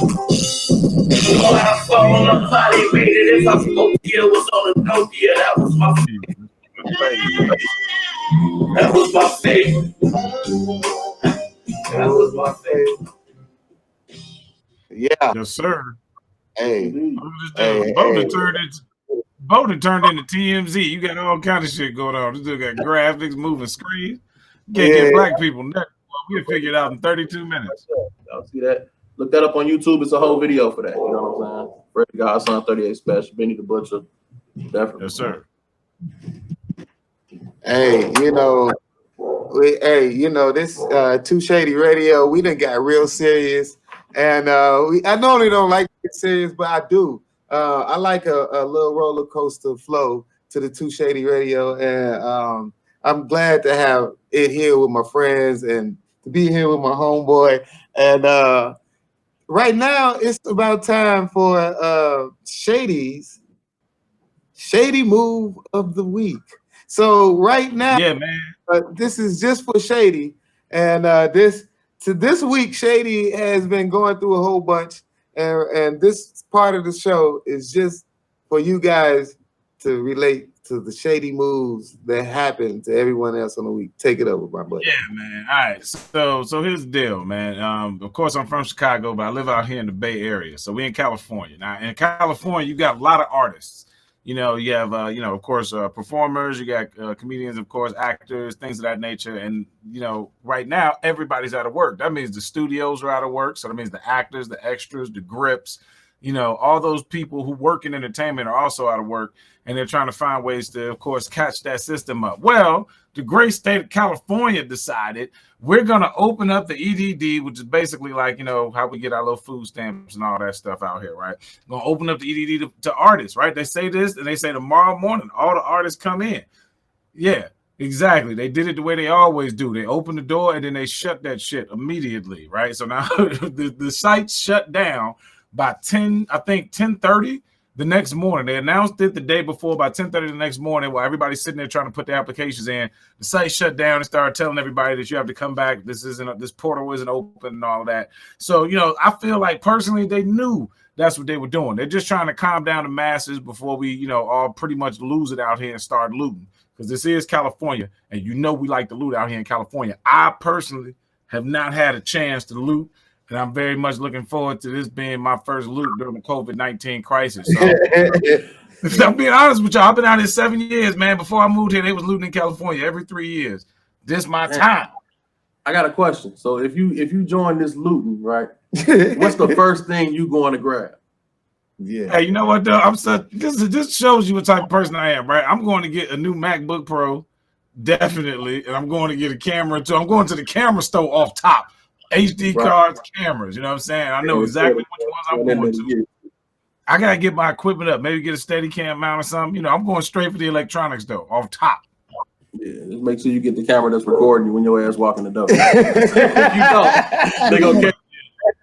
New iPhone up, how they made it. If I spoke to you, it was on a Nokia. That was my favorite. That was my favorite. That was my favorite.
Yeah.
Yes, sir.
Hey.
Boating turned into TMZ. You got all kind of shit going on. This dude got graphics, moving screens. You can't get black people nothing. We'll figure it out in 32 minutes.
Y'all see that? Look that up on YouTube. It's a whole video for that. You know what I'm saying? Fred the Godson 38 Special, Benny the Butcher. Definitely.
Yes, sir.
Hey, this Tu-Shay'De Radio, we done got real serious. And I normally don't like to get serious, but I do. I like a little roller coaster flow to the Tu-Shay'De Radio. And I'm glad to have it here with my friends and to be here with my homeboy. And right now, it's about time for Shady's Shady Move of the Week. So right now,
yeah, man,
this is just for Shady, and this week, Shady has been going through a whole bunch, and this part of the show is just for you guys to relate to the shady moves that happen to everyone else on the week. Take it over, my buddy.
Yeah, man. All right. So here's the deal, man. Of course, I'm from Chicago, but I live out here in the Bay Area. So we're in California. Now, in California, you got a lot of artists. You know, you have, you know, of course, performers, you got comedians, of course, actors, things of that nature. And, you know, right now, everybody's out of work. That means the studios are out of work. So that means the actors, the extras, the grips, you know, all those people who work in entertainment are also out of work. And they're trying to find ways to, of course, catch that system up. Well, the great state of California decided we're going to open up the EDD, which is basically like, you know, how we get our little food stamps and all that stuff out here, right? Going to open up the EDD to artists, right? They say this, and they say tomorrow morning, all the artists come in. Yeah, exactly. They did it the way they always do. They open the door, and then they shut that shit immediately, right? So now the site shut down by 10:30 the next morning. They announced it the day before by 10:30 the next morning while everybody's sitting there trying to put their applications in. The site shut down and started telling everybody that you have to come back. This portal isn't open and all that. So, you know, I feel like personally they knew that's what they were doing. They're just trying to calm down the masses before we, you know, all pretty much lose it out here and start looting. Because this is California, and you know we like to loot out here in California. I personally have not had a chance to loot. And I'm very much looking forward to this being my first loot during the COVID-19 crisis. So, I'm being honest with y'all. I've been out here 7 years, man. Before I moved here, they was looting in California every 3 years. This my time.
I got a question. So if you join this looting, right? What's the first thing you going to grab?
Yeah.
Hey, you know what, though? This shows you what type of person I am, right? I'm going to get a new MacBook Pro, definitely. And I'm going to get a camera, too. I'm going to the camera store off top. HD cards, cameras, you know what I'm saying? I know exactly which ones I'm going to. I got to get my equipment up, maybe get a Steadicam mount or something. You know, I'm going straight for the electronics, though, off top.
Yeah, just make sure you get the camera that's recording you when your ass walking the door. If you don't, they gonna catch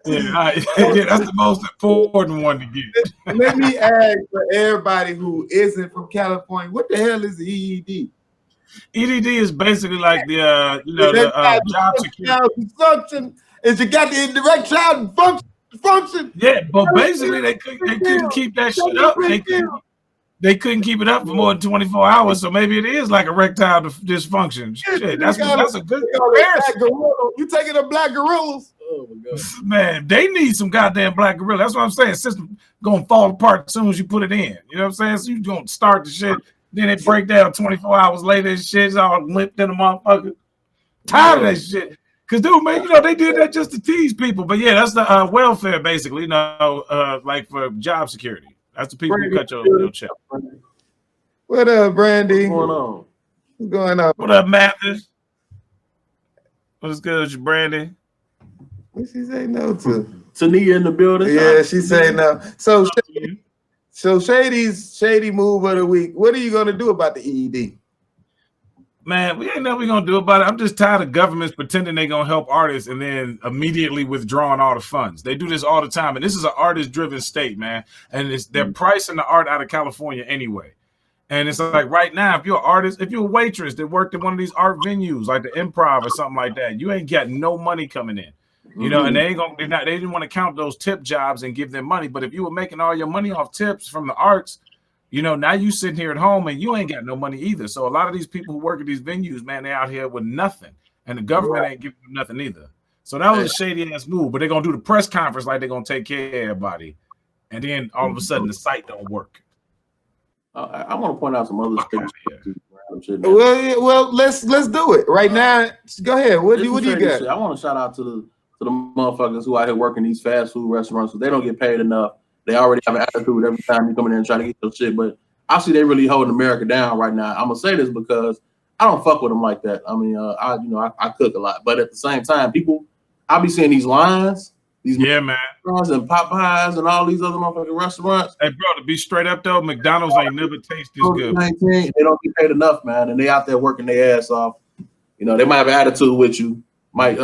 you.
Yeah, that's the most important one to get.
Let me ask for everybody who isn't from California, what the hell is the EED?
EDD is basically like the job security.
Function is you got the indirect child function.
Yeah, but basically they couldn't keep that shit up. They couldn't keep it up for more than 24 hours. So maybe it is like erectile dysfunction. Shit, that's a good comparison.
You taking the black gorillas?
Oh my God.
Man, they need some goddamn black gorilla. That's what I'm saying. System gonna fall apart as soon as you put it in. You know what I'm saying? So you gonna start the shit. Then it break down 24 hours later and shit's all limped in the motherfucker. Tired of that shit. Because, dude, man, you know, they did that just to tease people. But, yeah, that's the welfare, basically, you know, like for job security. That's the people who cut your check.
What up, Brandy?
What's going on?
What's going on?
What up, Mathis? What's good with you, Brandy?
What she say no to?
Tania in the building.
Yeah, she say no. So Shady move of the week. What are you gonna do about the EED?
Man, we ain't know what we're gonna do about it. I'm just tired of governments pretending they're gonna help artists and then immediately withdrawing all the funds. They do this all the time, and this is an artist-driven state, man. And they're pricing the art out of California anyway. And it's like right now, if you're an artist, if you're a waitress that worked in one of these art venues like the Improv or something like that, you ain't got no money coming in. You know, and they didn't want to count those tip jobs and give them money. But if you were making all your money off tips from the arts, you know, now you sitting here at home and you ain't got no money either. So a lot of these people who work at these venues, man, they out here with nothing, and the government ain't giving them nothing either. So that was a shady ass move. But they're gonna do the press conference like they're gonna take care of everybody, and then all of a sudden the site don't work.
I want to point out some other things.
Well, let's do it right now. Go ahead. What do you got?
I want to shout out to the motherfuckers who out here working these fast food restaurants, so they don't get paid enough. They already have an attitude every time you come in there and try to get your shit. But I see they really holding America down right now. I'm gonna say this because I don't fuck with them like that. I mean, I cook a lot, but at the same time, I be seeing these lines,
man,
and Popeyes and all these other motherfucking restaurants.
Hey, bro, to be straight up though, McDonald's ain't never tasted this good.
They don't get paid enough, man, and they out there working their ass off. You know, they might have an attitude with you, might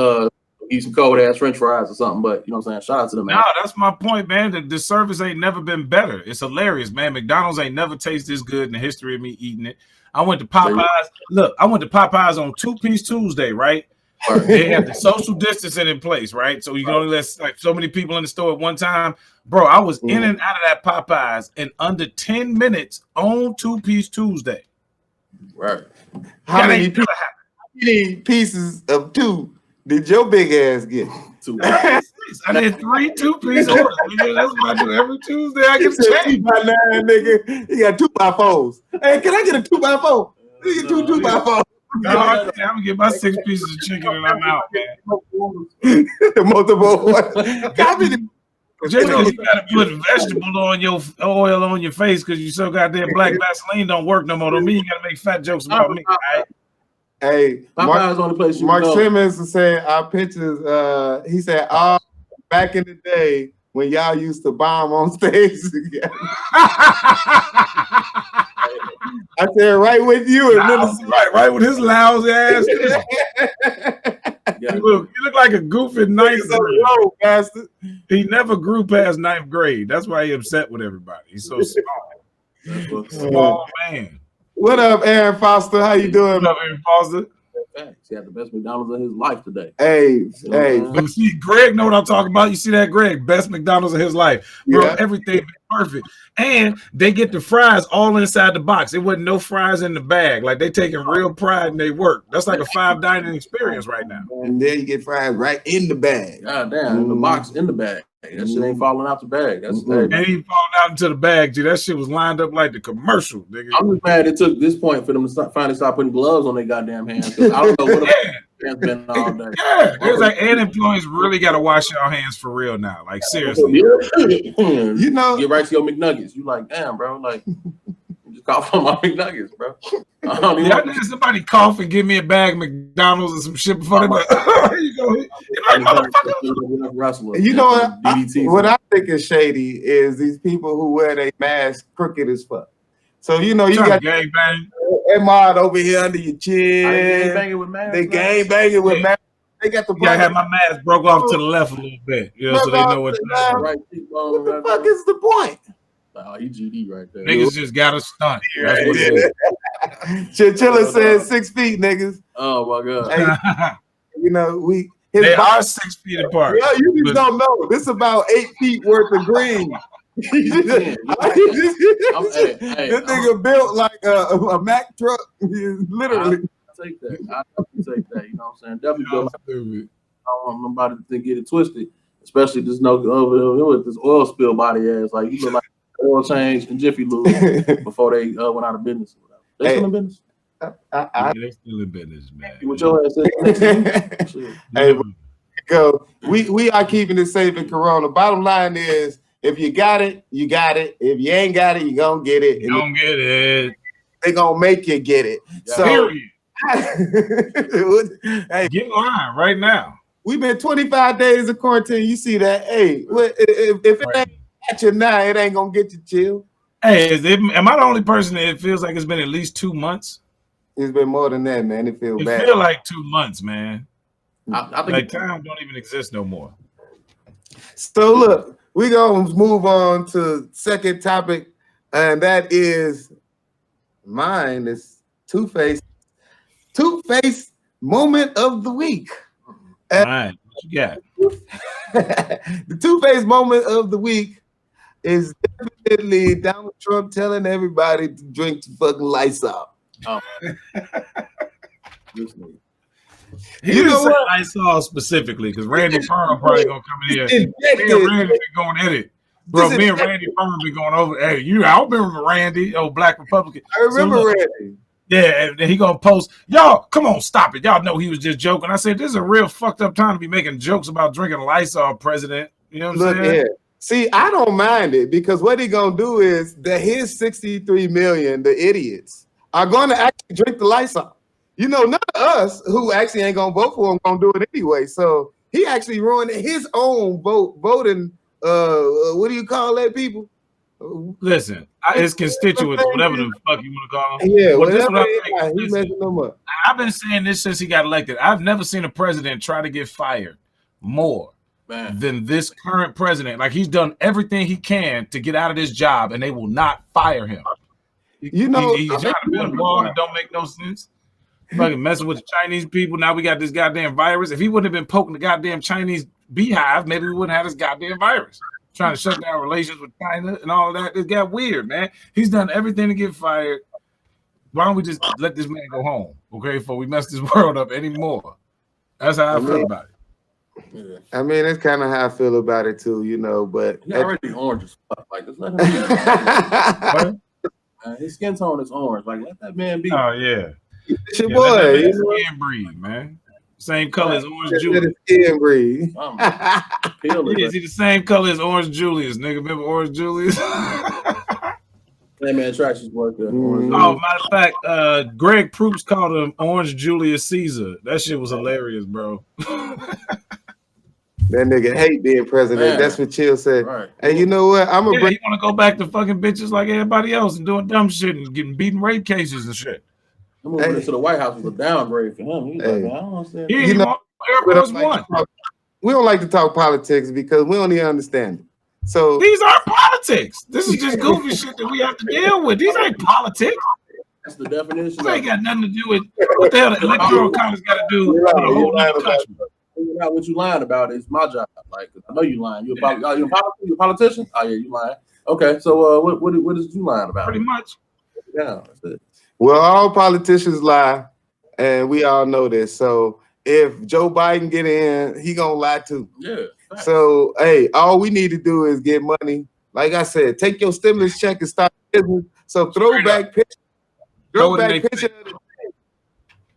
eat some cold ass French fries or something, but you know what I'm saying? Shout out to them, man.
No, that's my point, man. The service ain't never been better. It's hilarious, man. McDonald's ain't never tasted this good in the history of me eating it. I went to Popeyes. Look, I went to Popeyes on 2-piece Tuesday, right? They have the social distancing in place, right? So you can only let like so many people in the store at one time. Bro, I was in and out of that Popeyes in under 10 minutes on 2-piece Tuesday.
Right. How many pieces of two did your big ass get?
I did 3 2-piece orders. Nigga. That's what I do every Tuesday. I get a check.
2x9, nigga. He got 2x4s. Hey, can I get a 2x4? You get 2x4s.
No, I'm gonna get my 6 pieces of chicken and I'm out, man.
Multiple ones.
Just because you gotta put vegetable oil on your face because you so goddamn black Vaseline don't work no more. Don't mean you gotta make fat jokes about me. Right?
Hey, Mark Simmons said our pictures. He said, back in the day when y'all used to bomb on stage together. I said, right with you.
Right with his lousy ass. You look like a goofy ninth grade.
Low, bastard.
He never grew past 9th grade. That's why he upset with everybody. He's so small. Small man.
What up, Aaron Foster? How you doing?
What up, Aaron Foster?
He had the best McDonald's of his life today.
Hey.
But see, Greg know what I'm talking about. You see that, Greg? Best McDonald's of his life. Bro, everything perfect. And they get the fries all inside the box. It wasn't no fries in the bag. Like they taking real pride in their work. That's like a fine dining experience right now.
And then you get fries right in the bag.
God damn, in the box, in the bag. That shit ain't falling out the bag. That's
ain't even falling out into the bag, G. That shit was lined up like the commercial, nigga.
I'm just mad it took this point for them to finally stop putting gloves on their goddamn hands. I don't know what hands been all day.
Yeah, it was like, and employees really got to wash your hands for real now. Like seriously,
you know,
get right to your McNuggets. You like, damn, bro, like. Just cough on my McNuggets, bro. I
need somebody cough and give me a bag of McDonald's or some shit before they like, here you go.
You know what? What I think is shady is these people who wear their mask crooked as fuck. So you know you got
gang bang.
Mod over here under your chin.
Gang banging with masks.
They gang banging with masks. They got the.
I had my mask broke off to the left a little bit, you know, so they know what's
right. What the fuck is the point?
Oh, he GD right there.
Niggas just got a stunt. That's what it is.
Chinchilla said 6 feet, niggas.
Oh my god.
Hey, you know
they are 6 feet apart.
Yeah, you just don't know. This is about 8 feet worth of green. This nigga built like a Mack truck, literally.
I take that. I take that. You know what I'm saying? Definitely built. I don't want nobody to get it twisted, especially this with this oil spill body ass. Like you look like oil change and Jiffy Lube before they went out of business. They still in business.
They're still in business, man.
What your ass said?
Hey, go. We are keeping it safe in Corona. Bottom line is, if you got it, you got it. If you ain't got it, you gonna get it.
You don't get it.
They gonna make you get it.
Yeah,
so,
hey, get in line right now.
We've been 25 days of quarantine. You see that? Hey, if it ain't at you now, it ain't gonna get you chill.
Hey, am I the only person that it feels like it's been at least 2 months?
It's been more than that, man. It feels bad.
It feel like 2 months, man.
I think
like time don't even exist no more.
So look, we gonna move on to second topic, and that is mine. Is Two-Face moment of the week.
All right, what you got?
The Two-Face moment of the week is definitely Donald Trump telling everybody to drink the fucking lights out.
He didn't say Lysol specifically because Randy Perm probably gonna come in here. Me and Randy be going at it. Bro, me and Randy Perm be going over. Hey, I remember Randy, Black Republican.
I remember Randy.
Yeah, and he gonna post, y'all, come on, stop it. Y'all know he was just joking. I said, this is a real fucked up time to be making jokes about drinking Lysol, President. You know what I'm saying? Yeah.
See, I don't mind it because what he gonna do is that his 63 million, the idiots, are gonna actually drink the Lysol. You know, none of us who actually ain't gonna vote for him gonna do it anyway. So he actually ruined his own voting. What do you call that, people?
Listen, his constituents, whatever the fuck you want to call them.
Yeah, whatever. He's messing them up.
I've been saying this since he got elected. I've never seen a president try to get fired more than this current president. Like, he's done everything he can to get out of this job, and they will not fire him. You know, he's trying to build a wall that don't make no sense. Fucking messing with the Chinese people. Now we got this goddamn virus. If he wouldn't have been poking the goddamn Chinese beehive, maybe we wouldn't have this goddamn virus. Trying to shut down relations with China and all of that. It got weird, man. He's done everything to get fired. Why don't we just let this man go home, okay, before we mess this world up anymore? That's how I feel about it.
Yeah.
I mean, that's kind of how I feel about it too, you know. But
He already orange as fuck. Like, just let him be.
What?
His skin tone is orange. Like, let that man be.
Oh yeah.
it's your
Yeah, let that
boy.
man
You know?
skin breed, man. Same color as Orange
Let
Julius.
his skin breathe.
Peel it,
Yeah, is he the same color as Orange Julius, nigga? Remember Orange Julius?
That man tracks his work there.
Oh, matter of fact, Greg Proops called him Orange Julius Caesar. That shit was hilarious, bro.
That nigga hate being president.
Man.
That's what Chill said.
Right.
Hey, you know what? I'm gonna
Yeah,
bring.
you want to go back to fucking bitches like everybody else and doing dumb shit and getting beaten rape cases and shit.
Moving into the White House was a downgrade for him. He's like, man, I don't understand.
Yeah,
You
he
know,
want Air Force One.
We don't like to talk politics because we don't even understand it. So
These aren't politics. This is just goofy shit that we have to deal with. These ain't politics.
That's the definition.
This ain't got nothing to do with what the hell the electoral college got to do with a whole other country.
Figuring out what you lying about is my job. Like, I know you lying. You a politician? Oh yeah, you lying. Okay, so what is you lying about?
Pretty much.
Yeah, that's it.
well, all politicians lie, and we all know this. So if Joe Biden get in, he gonna lie too.
Yeah. Thanks.
So hey, all we need to do is get money. Like I said, take your stimulus check and start business. So throwback picture. Throwback picture of the day.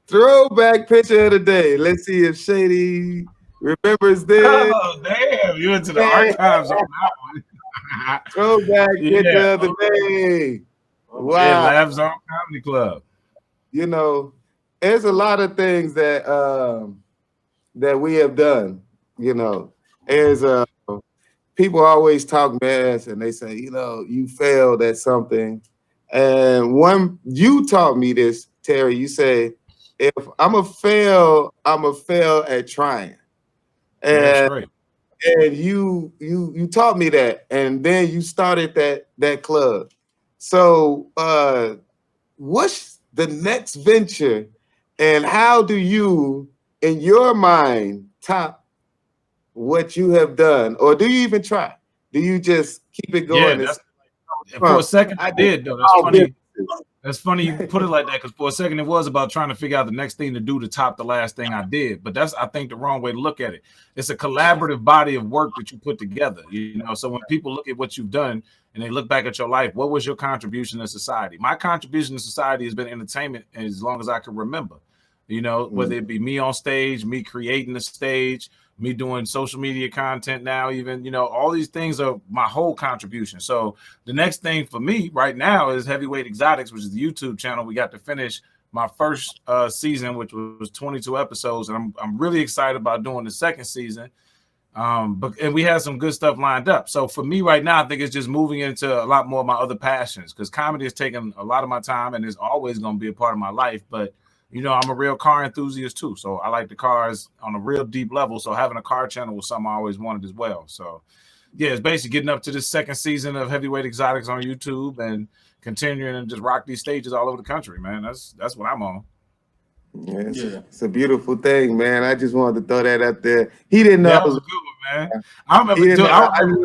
Throwback picture of the day. Let's see if Shady remembers this.
Oh, damn. You into the archives on that one.
Throwback picture of the day. Wow.
Yeah, Lab Zone Comedy Club.
You know, there's a lot of things that that we have done. You know, there's people always talk mess and they say, you know, you failed at something. And one, you taught me this, Terry. You say, if I'm a fail at trying. And
That's right.
and you taught me that, and then you started that club. So what's the next venture, and how do you, in your mind, top what you have done, or do you even try? Do you just keep it going?
Yeah, for a second I did though. That's funny. That's funny you put it like that, because for a second it was about trying to figure out the next thing to do to top the last thing I did. But that's, I think, the wrong way to look at it. It's a collaborative body of work that you put together. You know, so when people look at what you've done and they look back at your life, what was your contribution to society? My contribution to society has been entertainment as long as I can remember. You know, whether it be me on stage, me creating the stage, me doing social media content now, even, you know, all these things are my whole contribution. So the next thing for me right now is Heavyweight Exotics, which is the YouTube channel. We got to finish my first season, which was 22 episodes. And I'm really excited about doing the second season. And we had some good stuff lined up. So for me right now, I think it's just moving into a lot more of my other passions, because comedy has taken a lot of my time and is always going to be a part of my life. But you know, I'm a real car enthusiast too. So I like the cars on a real deep level. So having a car channel was something I always wanted as well. So yeah, it's basically getting up to this second season of Heavyweight Exotics on YouTube and continuing and just rock these stages all over the country, man. That's what I'm on.
Yeah, it's a beautiful thing, man. I just wanted to throw that out there. He didn't know.
That was a good one, man. I remember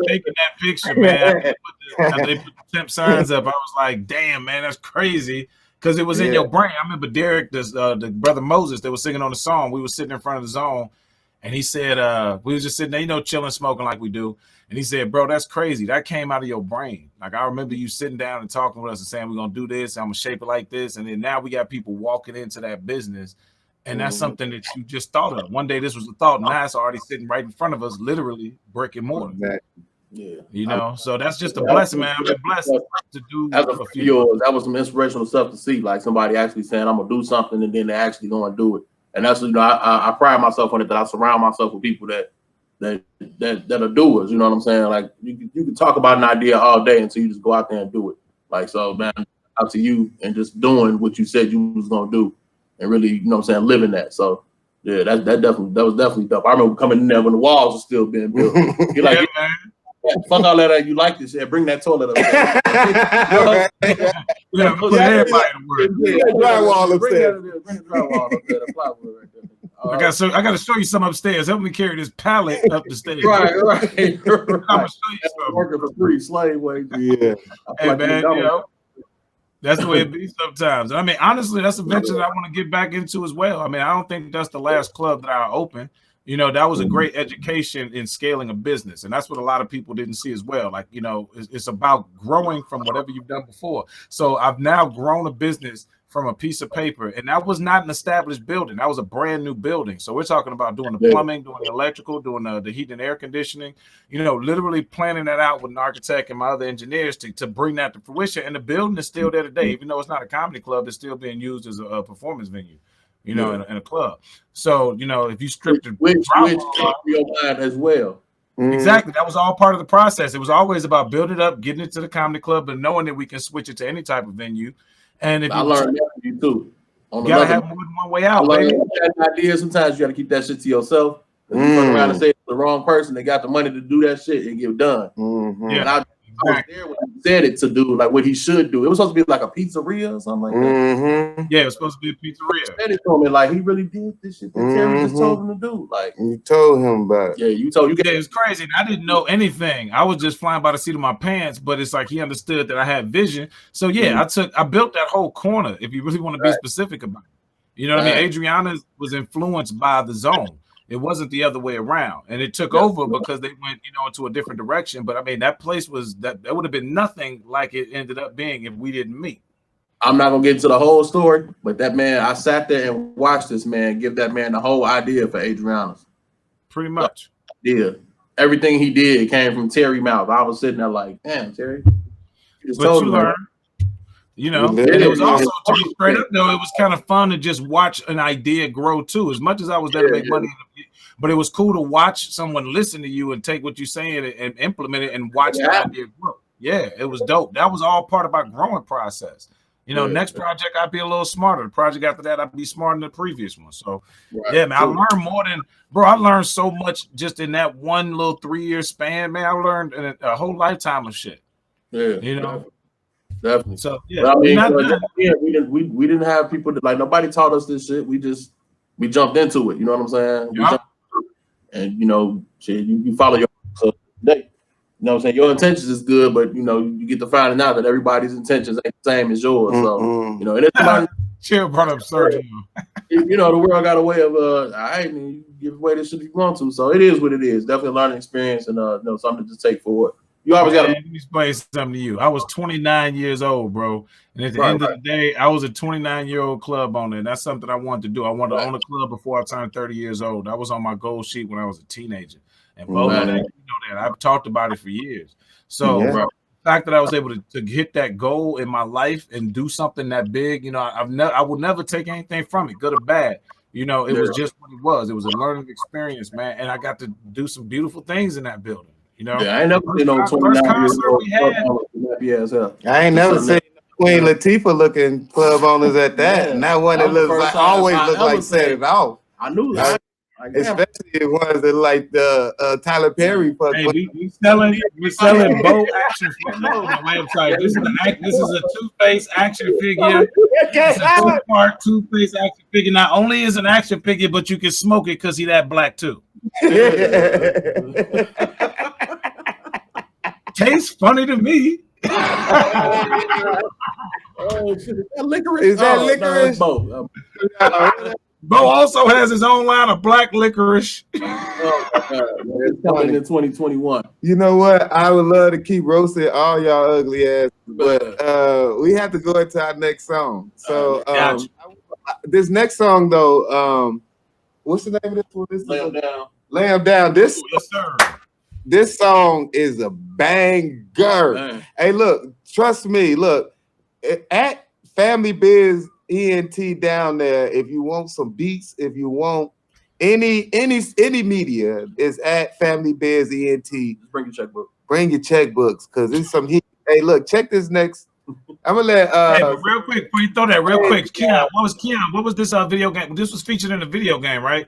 taking that picture, man. After they put the temp signs up, I was like, damn, man, that's crazy. Because it was in your brain. I remember Derek, the brother Moses, that was singing on the song. We were sitting in front of the zone, and he said, we was just sitting there, you know, chilling, smoking like we do. And he said, bro, that's crazy. That came out of your brain. Like, I remember you sitting down and talking with us and saying, we're going to do this. I'm going to shape it like this. And then now we got people walking into that business. And that's something that you just thought of. One day this was a thought, and now it's already sitting right in front of us, literally brick and mortar.
Exactly.
Yeah,
you know, so that's just a blessing, man. I've been blessed to do
a few. That was some inspirational stuff to see, like somebody actually saying, "I'm gonna do something," and then they actually go and do it. And that's, you know, I pride myself on it, that I surround myself with people that are doers. You know what I'm saying? Like you can talk about an idea all day until you just go out there and do it. Like, so, man, up to you and just doing what you said you was gonna do, and really, you know what I'm saying, living that. So. Yeah, that was definitely dope. I remember coming in there when the walls were still being built. You're like,
man.
Yeah, fuck all that. You like this? Yeah, bring that toilet up there.
Put everybody to work.
Drywall upstairs.
Bring the drywall up there. The plywood right there.
I got to show you some upstairs. Help me carry this pallet up the stairs.
Right.
I'm gonna show you something.
Working for free, slave wage.
Yeah.
Hey, man, you know, that's the way it be sometimes. I mean, honestly, that's a venture that I want to get back into as well. I mean, I don't think that's the last club that I'll open. You know, that was a great education in scaling a business. And that's what a lot of people didn't see as well. Like, you know, it's about growing from whatever you've done before. So I've now grown a business from a piece of paper, and that was not an established building. That was a brand new building. So we're talking about doing the plumbing, doing the electrical, doing the heat and air conditioning, you know, literally planning that out with an architect and my other engineers to bring that to fruition. And the building is still there today. Even though it's not a comedy club, it's still being used as a performance venue, you know, in a club. So, you know, if you stripped the
which your mind as well.
Exactly. That was all part of the process. It was always about building it up, getting it to the comedy club, but knowing that we can switch it to any type of venue. And if
I learned that from you too.
You gotta have more than one way out, baby.
Idea. Sometimes you gotta keep that shit to yourself. If you fuck around and say it's the wrong person, they got the money to do that shit and get it done.
Yeah.
And I was there when he said it to do like what he should do. It was supposed to be like a pizzeria or something like that.
Yeah, it was supposed to be a pizzeria.
He said it to me like he really did this shit that Terry just told him to do. Like
you told him about it.
Yeah, you told you.
Yeah, it was crazy. I didn't know anything. I was just flying by the seat of my pants, but it's like he understood that I had vision. So yeah, I built that whole corner. If you really want to be specific about it, you know what I mean. Adriana was influenced by the zone. It wasn't the other way around, and it took over because they went, you know, into a different direction. But I mean, that place was that would have been nothing like it ended up being if we didn't meet.
I'm not gonna get into the whole story, but that man, I sat there and watched this man give that man the whole idea for Adriana's.
Pretty much.
Yeah. Everything he did came from Terry mouth. I was sitting there like, damn, Terry.
But you learn. You know, and it was also, to be straight up, though, it was kind of fun to just watch an idea grow too. As much as I was there to make money, but it was cool to watch someone listen to you and take what you're saying and implement it and watch that idea grow. Yeah, it was dope. That was all part of our growing process. You know, next project I'd be a little smarter. The project after that I'd be smarter than the previous one. So yeah, man, I learned more than I learned so much just in that one little 3-year span. Man, I learned a whole lifetime of shit.
Yeah,
you know.
Definitely.
So yeah,
but I mean, we didn't have people that, like, nobody taught us this shit. We jumped into it. You know what I'm saying? And you know, shit, you follow your day. You know what I'm saying? Your intentions is good, but you know, you get to finding out that everybody's intentions ain't the same as yours. So you know, and it's
Chill brought up surgeon.
You know, the world got a way of you give away this shit if you want to. So it is what it is. Definitely a learning experience and you know, something to take forward. You always got to
let me explain something to you. I was 29 years old, bro. And at the end of the day, I was a 29-year-old club owner. And that's something I wanted to do. I wanted to own a club before I turned 30 years old. That was on my goal sheet when I was a teenager. And Bo, you know that. I've talked about it for years. So the fact that I was able to hit that goal in my life and do something that big, you know, I will never take anything from it, good or bad. You know, it was just what it was. It was a learning experience, man. And I got to do some beautiful things in that building. You know,
I ain't never seen no 29 years old.
I ain't never seen Queen Latifah looking club owners at that. And that one that looks like always look like set it off.
I knew that.
Especially the ones that like the Tyler Perry.
Hey, we selling Bo action figures on the website. This is a Two-Face action figure. It's a 2-part Two-Face action figure. Not only is an action figure, but you can smoke it because he that black too. Tastes funny to me.
Oh shit! Is that licorice?
Is that licorice?
No,
Bo also has his own line of black licorice.
It's coming in 2021.
You know what? I would love to keep roasting all y'all ugly ass, but we have to go into our next song. So this next song though, what's the name of this one?
Lay 'em down.
Lay 'em down. This,
yes, sir.
This song is a banger. Hey, look, trust me. Look, at Family Biz ENT down there. If you want some beats, if you want any media, is at Family Biz ENT.
Just bring your checkbook.
Bring your checkbooks, cause it's some heat. Hey, look, check this next. I'm gonna let
hey, but real quick, before you throw that real quick, Keon, what was this video game? This was featured in a video game, right?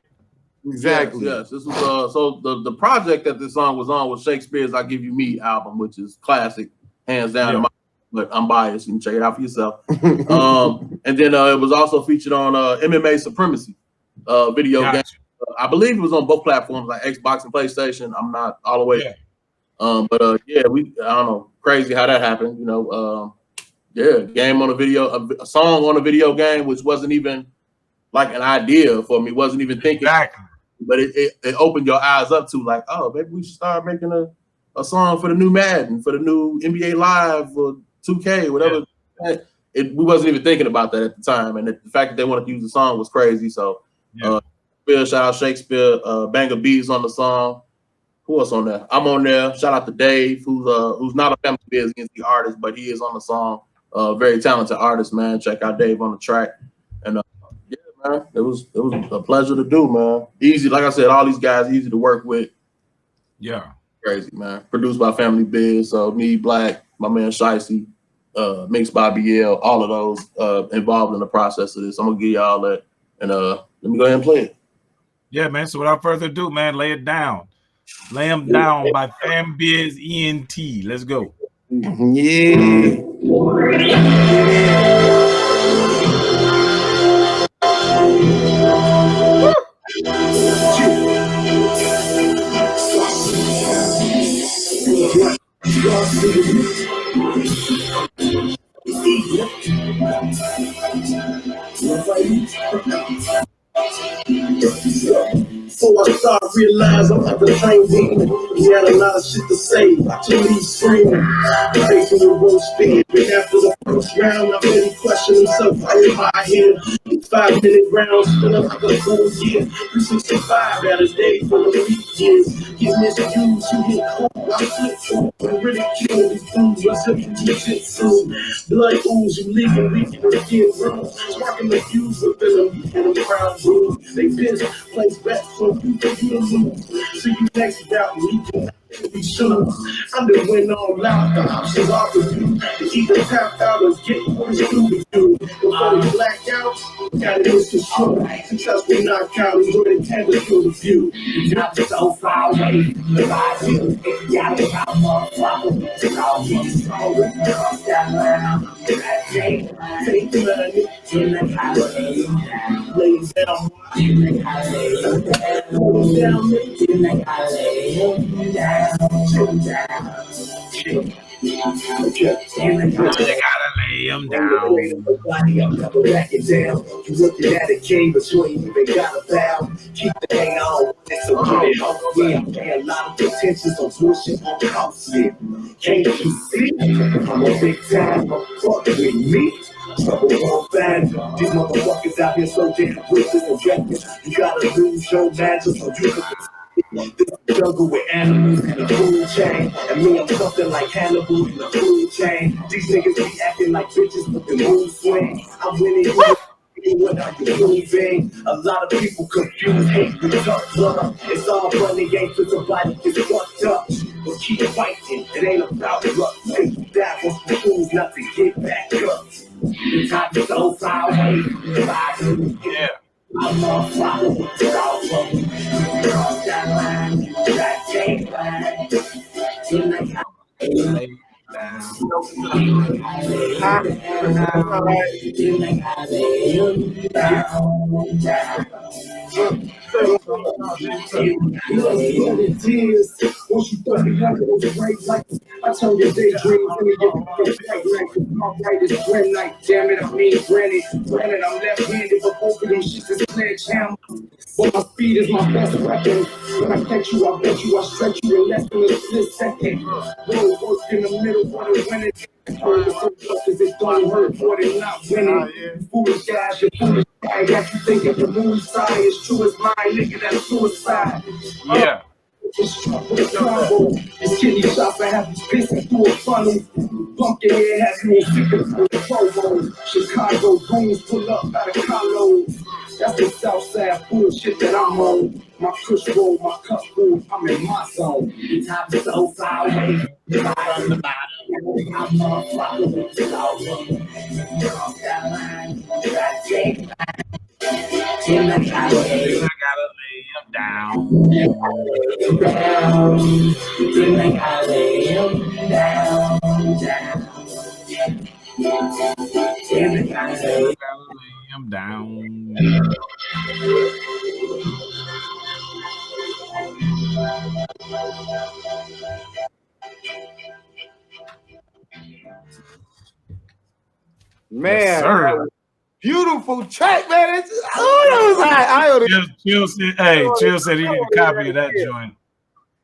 Exactly.
Yes. This was so the project that this song was on was Shakespeare's "I Give You Me" album, which is classic, hands down.
Yeah.
But I'm biased. You can check it out for yourself. And then it was also featured on MMA Supremacy video game. I believe it was on both platforms, like Xbox and PlayStation. I'm not all the way.
Yeah.
But I don't know, crazy how that happened. You know, game on a video, a song on a video game, which wasn't even like an idea for me. Wasn't even thinking.
Exactly.
but it opened your eyes up to like, oh, maybe we should start making a song for the new Madden, for the new NBA Live or 2K, whatever. Yeah. We wasn't even thinking about that at the time, and the fact that they wanted to use the song was crazy. So, shout out Shakespeare, Banger Beats on the song. Who else on there? I'm on there. Shout out to Dave, who's not a Family Biz the artist, but he is on the song. Very talented artist, man. Check out Dave on the track. And yeah, man, it was a pleasure to do, man. Easy, like I said, all these guys easy to work with.
Yeah,
crazy, man. Produced by Family Biz, so me, Black, my man Shicey, mixed by BL, all of those involved in the process of this. I'm gonna give y'all that, and let me go ahead and play it.
Yeah, man. So without further ado, man, lay it down. Lay them down by FamBiz ENT. Let's go.
Yeah.
So I started realizing I'm not the same demon. He had a lot of shit to say, watching me screaming. Facing the roast speed, but after the first round, I bet he questioned himself, why am I here? 5-minute rounds, spin up like a whole year. 365 out of day for the week years. Get misused, you get cold, I flip through. And ridicule these dudes, what's up in jiu-jitsu? Blood ooze, you leaving weak in the skin room. Sparking the fuse within them, and them crowd rules. They bitch, place bets for you to lose. So you next doubt me, be sure. I'm the win all out, the options are for you. To either tap out or get what it's due to do. Before they black out, gotta miss the show. Successful knockout, enjoy the tender to the view. You're not so far away from the ride. Yeah, it's how motherfucker. It's all these slow. Cross that line. Take money in the holiday. Lay down. In the holiday. Lay down. In the holiday. Down.
You gotta lay them down.
I'm never backing down. You looking at a king, but you ain't even got a bow. Keep the hang on. It's a good home. Yeah, I pay a lot of attention on bullshit on house. Yeah. Can't you see? I'm a big time. Fuck with me. Trouble won't find. These motherfuckers out here so damn ruthless and reckless. You gotta lose your magic so you can. This jungle with animals and a food chain. And me, I'm something like Hannibal in the food chain. These niggas be acting like bitches with the mood swing. I'm winning you. What are you proving? A lot of people confuse hate with tough love. It's all fun and games till somebody gets fucked up. But keep fighting, it ain't about luck. Take you down once you choose not to get back up. The time is so far away.
Yeah.
I'm all following it all from you. Cross that line, that take line. In the house.
Lay down.
Once you thought the young was a great life, I turned your daydreams into your bright light. My right is granite, damn it, I mean granite. Granted, I'm left-handed, but both of them shits is sledgehammer. But my speed is my best weapon. When I catch you, I bet you, I stretch you in less than a split second. Roll work in the middle, want to win it. Cause it don't hurt more than not winning. Foolish guys, you're foolish guy. That you think if the moon side is true as mine, nigga, that's suicide.
Yeah.
It's truck with a combo. It's kidney shots, I have you pissing through a funnel. Bump your head, has you on speaker through a promo. Chicago goons pull up out of Carlos. That's the Southside bullshit that I'm on. My push roll, my cup full, I'm in my zone. The top is so far away. I'm not following it all. Cross that line, that take line. In the holiday.
I gotta lay them down.
Down, in the holiday. Down, down. In the holiday.
I gotta lay them down.
Man,
Yes, sir.
beautiful track, man. It's, that was hot.
Chill said he need a copy of that joint.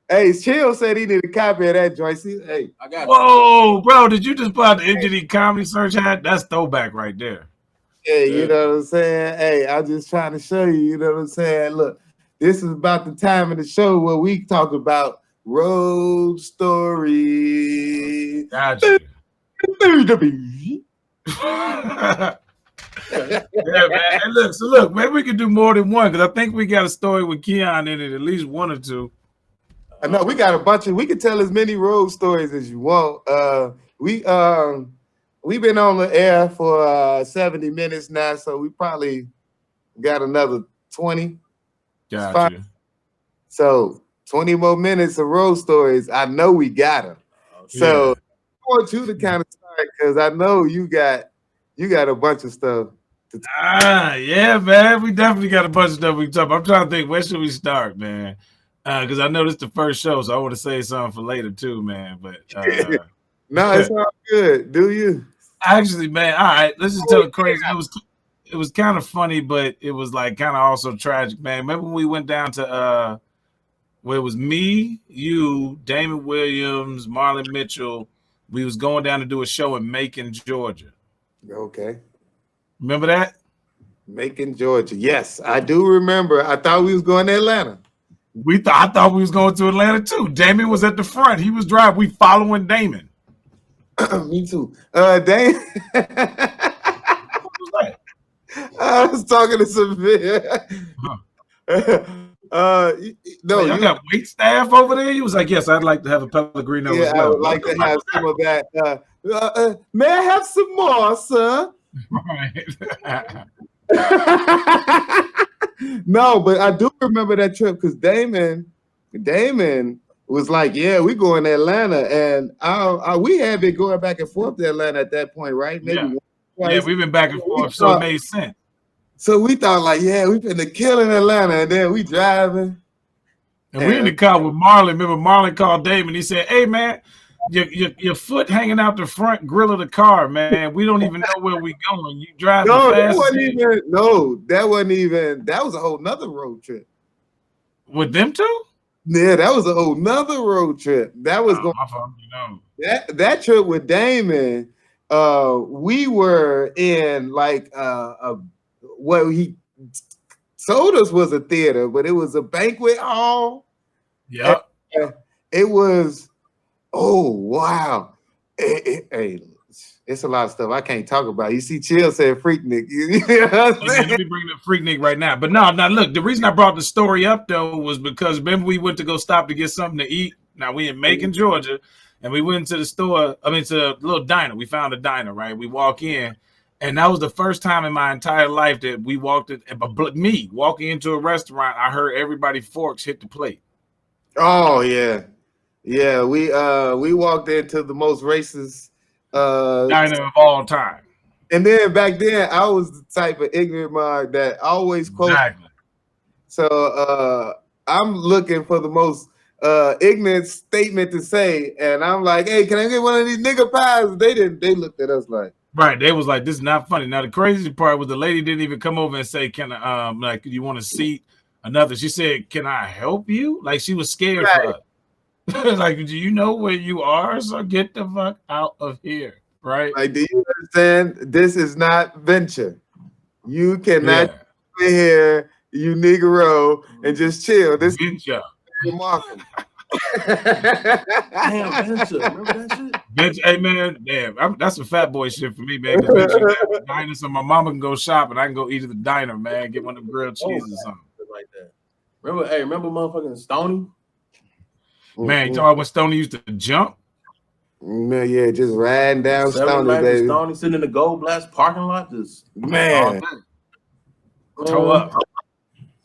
Hey, Chill said he need a copy of that joint. See, hey,
I got
Whoa, bro, did you just pull out the MGD comedy search hat? That's throwback right there.
yeah, you know what I'm saying? Hey, I'm just trying to show you, you know what I'm saying? Look, this is about the time of the show where we talk about road stories.
Gotcha. Yeah, man. And look, maybe we could do more than one because I think we got a story with Keon in it, at least one or two.
I know we got a bunch of. We can tell as many road stories as you want. We've been on the air for 70 minutes now, so we probably got another 20.
Gotcha.
So 20 more minutes of road stories. I know we got them. So I want you to kind of start because I know you got a bunch of stuff.
Yeah, man. We definitely got a bunch of stuff we can talk about. I'm trying to think, where should we start, man? Because I know this is the first show, so I want to say something for later too, man. But
no, it's all good. Do you?
Actually, man, all right, let's just tell it crazy. It was kind of funny, but it was like kind of also tragic, man. Remember when we went down to where it was me, you, Damon Williams, Marlon Mitchell. We was going down to do a show in Macon, Georgia.
Okay.
Remember that?
Macon, Georgia. Yes, I do remember. I thought we was going to Atlanta.
I thought we was going to Atlanta too. Damon was at the front. He was driving. We following Damon.
Me too. Damon. I was talking to Severe. No,
you got wait staff over there. He was like, "Yes, I'd like to have a Pellegrino as well."
I would like to have some of that. May I have some more, sir?
Right.
No, but I do remember that trip because Damon was like, "Yeah, we going to Atlanta," and we had been going back and forth to Atlanta at that point, right? Maybe
yeah, we've been back and forth, so it made sense.
So we thought, like, yeah, we finna kill in Atlanta, and then we driving.
And we in the car with Marlon. Remember, Marlon called Damon. He said, "Hey, man, your foot hanging out the front grill of the car, man. We don't even know where we going. You driving fast."
That wasn't even. That was a whole nother road trip.
With them two?
Yeah, that was a whole nother road trip. That was that trip with Damon. We were in like what he told us was a theater, but it was a banquet hall.
Yeah,
it was. Oh wow! Hey, it's a lot of stuff I can't talk about. You see, Chill said Freaknik. You know what I'm saying?
Let me bring the Freaknik right now. But no, now look, the reason I brought the story up though was because remember we went to go stop to get something to eat. Now we in Macon, Georgia, and we went to the store. I mean, to a little diner. We found a diner, right? We walk in, and that was the first time in my entire life that we walked in. Me walking into a restaurant, I heard everybody's forks hit the plate.
Oh yeah. Yeah, we walked into the most racist
diner of all time.
And then back then, I was the type of ignorant mug that always quote.
Exactly.
So I'm looking for the most ignorant statement to say, and I'm like, "Hey, can I get one of these nigga pies?" They looked at us like,
right. They was like, "This is not funny." Now the crazy part was the lady didn't even come over and say, "Can I like you want a seat?" Another. She said, "Can I help you?" Like she was scared for us. Like, do you know where you are? So get the fuck out of here, right?
Like, do you understand? This is not venture. You cannot sit here, you Negro, and just chill. This
venture.
Is remarkable.
Damn, venture. Remember that shit?
Venture, hey man, damn, that's some fat boy shit for me, man. Venture, diner, so my mama can go shop and I can go eat at the diner, man. Get one of them grilled cheeses or something
like that. Remember motherfucking Stoney?
Man, you talking about when Stoney used to jump?
Yeah, just riding down Stoney, baby.
Stoney sitting in the Gold Blast parking lot, just
man.
Toe up.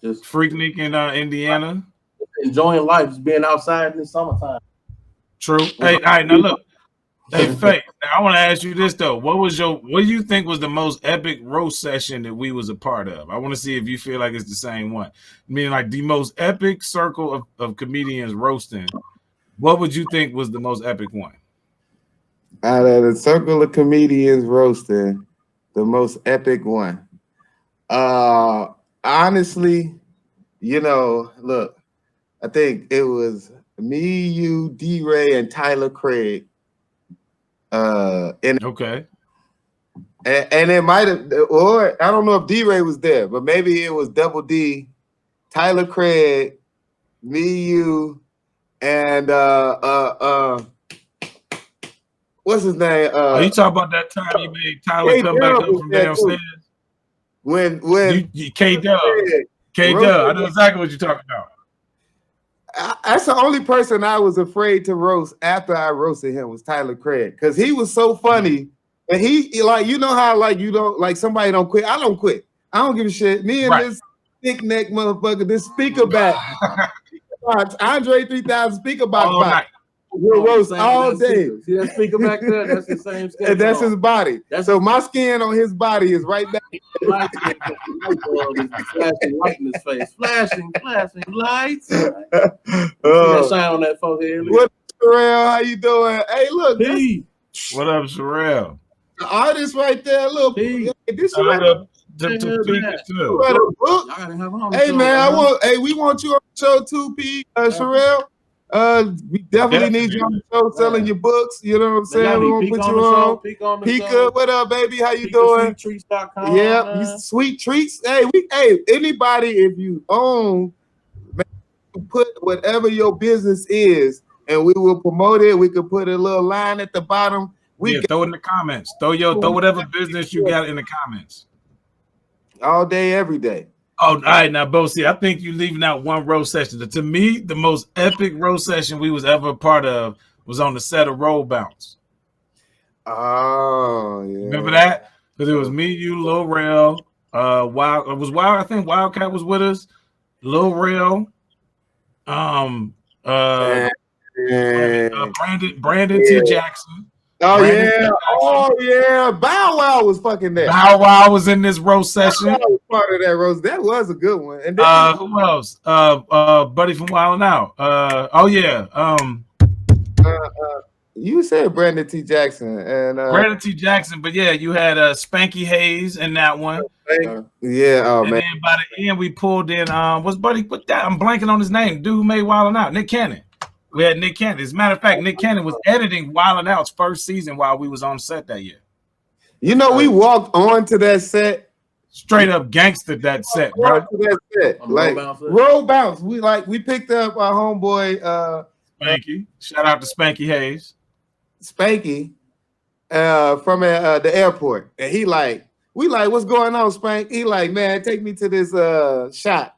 Just Freaknik in Indiana.
Enjoying life, just being outside in the summertime.
True. Hey, all right, now look. Hey, Faith, now I want to ask you this though. What do you think was the most epic roast session that we was a part of? I want to see if you feel like it's the same one. I mean, like the most epic circle of comedians roasting. What would you think was the most epic one?
Out of the circle of comedians roasting, the most epic one. Honestly, you know, look, I think it was me, you, D-Ray, and Tyler Craig. And it might have, or I don't know if D-Ray was there, but maybe it was Double D, Tyler Craig, me, you, and what's his name?
Are you talking about that time you made Tyler come back up from downstairs?
When
K-Dub, I know exactly what you're talking about.
That's the only person I was afraid to roast after I roasted him was Tyler Craig, because he was so funny. And he like, you know how like you don't like somebody don't quit. I don't quit. I don't give a shit. Me and this thick neck motherfucker, this speaker back, Andre 3000 speaker box. We'll roast all day.
See that speaker back there? That's the same skin.
And that's his body. So my skin on his body is right back.
Flashing light in his face. Flashing lights. See that shine on that forehead?
What up, Sherelle? How you doing? Hey, look.
What up, Sherelle?
The artist right there. Look. This Hey man, we want you on the show too, P. Sherelle. We definitely need you on the show selling your books. You know what I'm saying? We want to put you on. Pika, what up, baby? How you doing?
SweetTreats.com.
Yeah, Sweet Treats. Hey, anybody, if you own, put whatever your business is, and we will promote it. We could put a little line at the bottom.
Throw it in the comments. Throw whatever business you got in the comments.
All day, every day.
Oh, all right, now, Bo, see, I think you're leaving out one roast session. To me, the most epic roast session we was ever a part of was on the set of Roll Bounce.
Oh, yeah.
Remember that? Because it was me, you, Lil Rel, I think Wildcat was with us, Lil Rel, Brandon T. Jackson.
Oh yeah, Bow Wow was fucking there.
Bow Wow was in this roast session.
Bow Wow was part of that roast. That was a good one. And
then, who else? Buddy from Wild 'N Out.
You said Brandon T. Jackson and
Brandon T. Jackson, but yeah, you had Spanky Hayes in that one.
Man.
Then by the end we pulled in what's Buddy? What that? I'm blanking on his name. Dude who made Wild 'N Out, Nick Cannon. We had Nick Cannon. As a matter of fact, Nick Cannon was editing Wild 'N Out's first season while we was on set that year.
You know, we walked onto that set.
Straight up gangster that set, bro.
That set. Like Roll Bounce. We picked up our homeboy
Spanky. Shout out to Spanky Hayes.
Spanky from the airport. And we like, what's going on, Spank? He like, man, take me to this shot.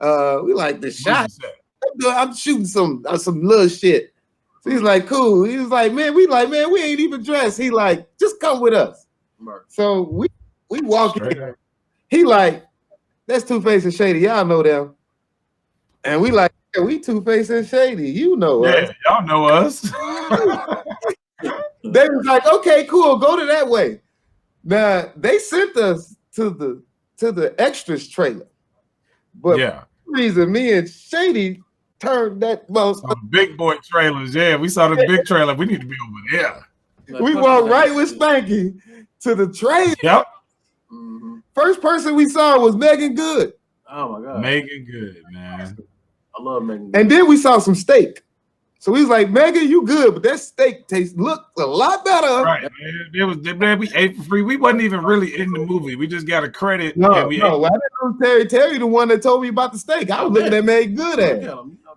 We like the shot. I'm shooting some little shit. So he's like, cool. He was like, man, we ain't even dressed. He like, just come with us. Right. So we walk in. He like, that's Two-Face and Shady. Y'all know them. And we like, yeah, we Two-Face and Shady. You know us.
Y'all know us.
They was like, okay, cool, go to that way. Now they sent us to the extras trailer. But for some reason, me and Shady turned that
big boy trailers. Yeah, we saw the big trailer. We need to be over there.
We walked right with Spanky to the trailer.
Yep.
First person we saw was Megan Good.
Oh my God.
Megan Good, man.
I love Megan Good.
And then we saw some steak. So we was like, Megan, you good, but that steak looked a lot better.
Right, man. We ate for free. We wasn't even really in the movie. We just got a credit.
I didn't know Terry the one that told me about the steak. I was looking at Megan Good at.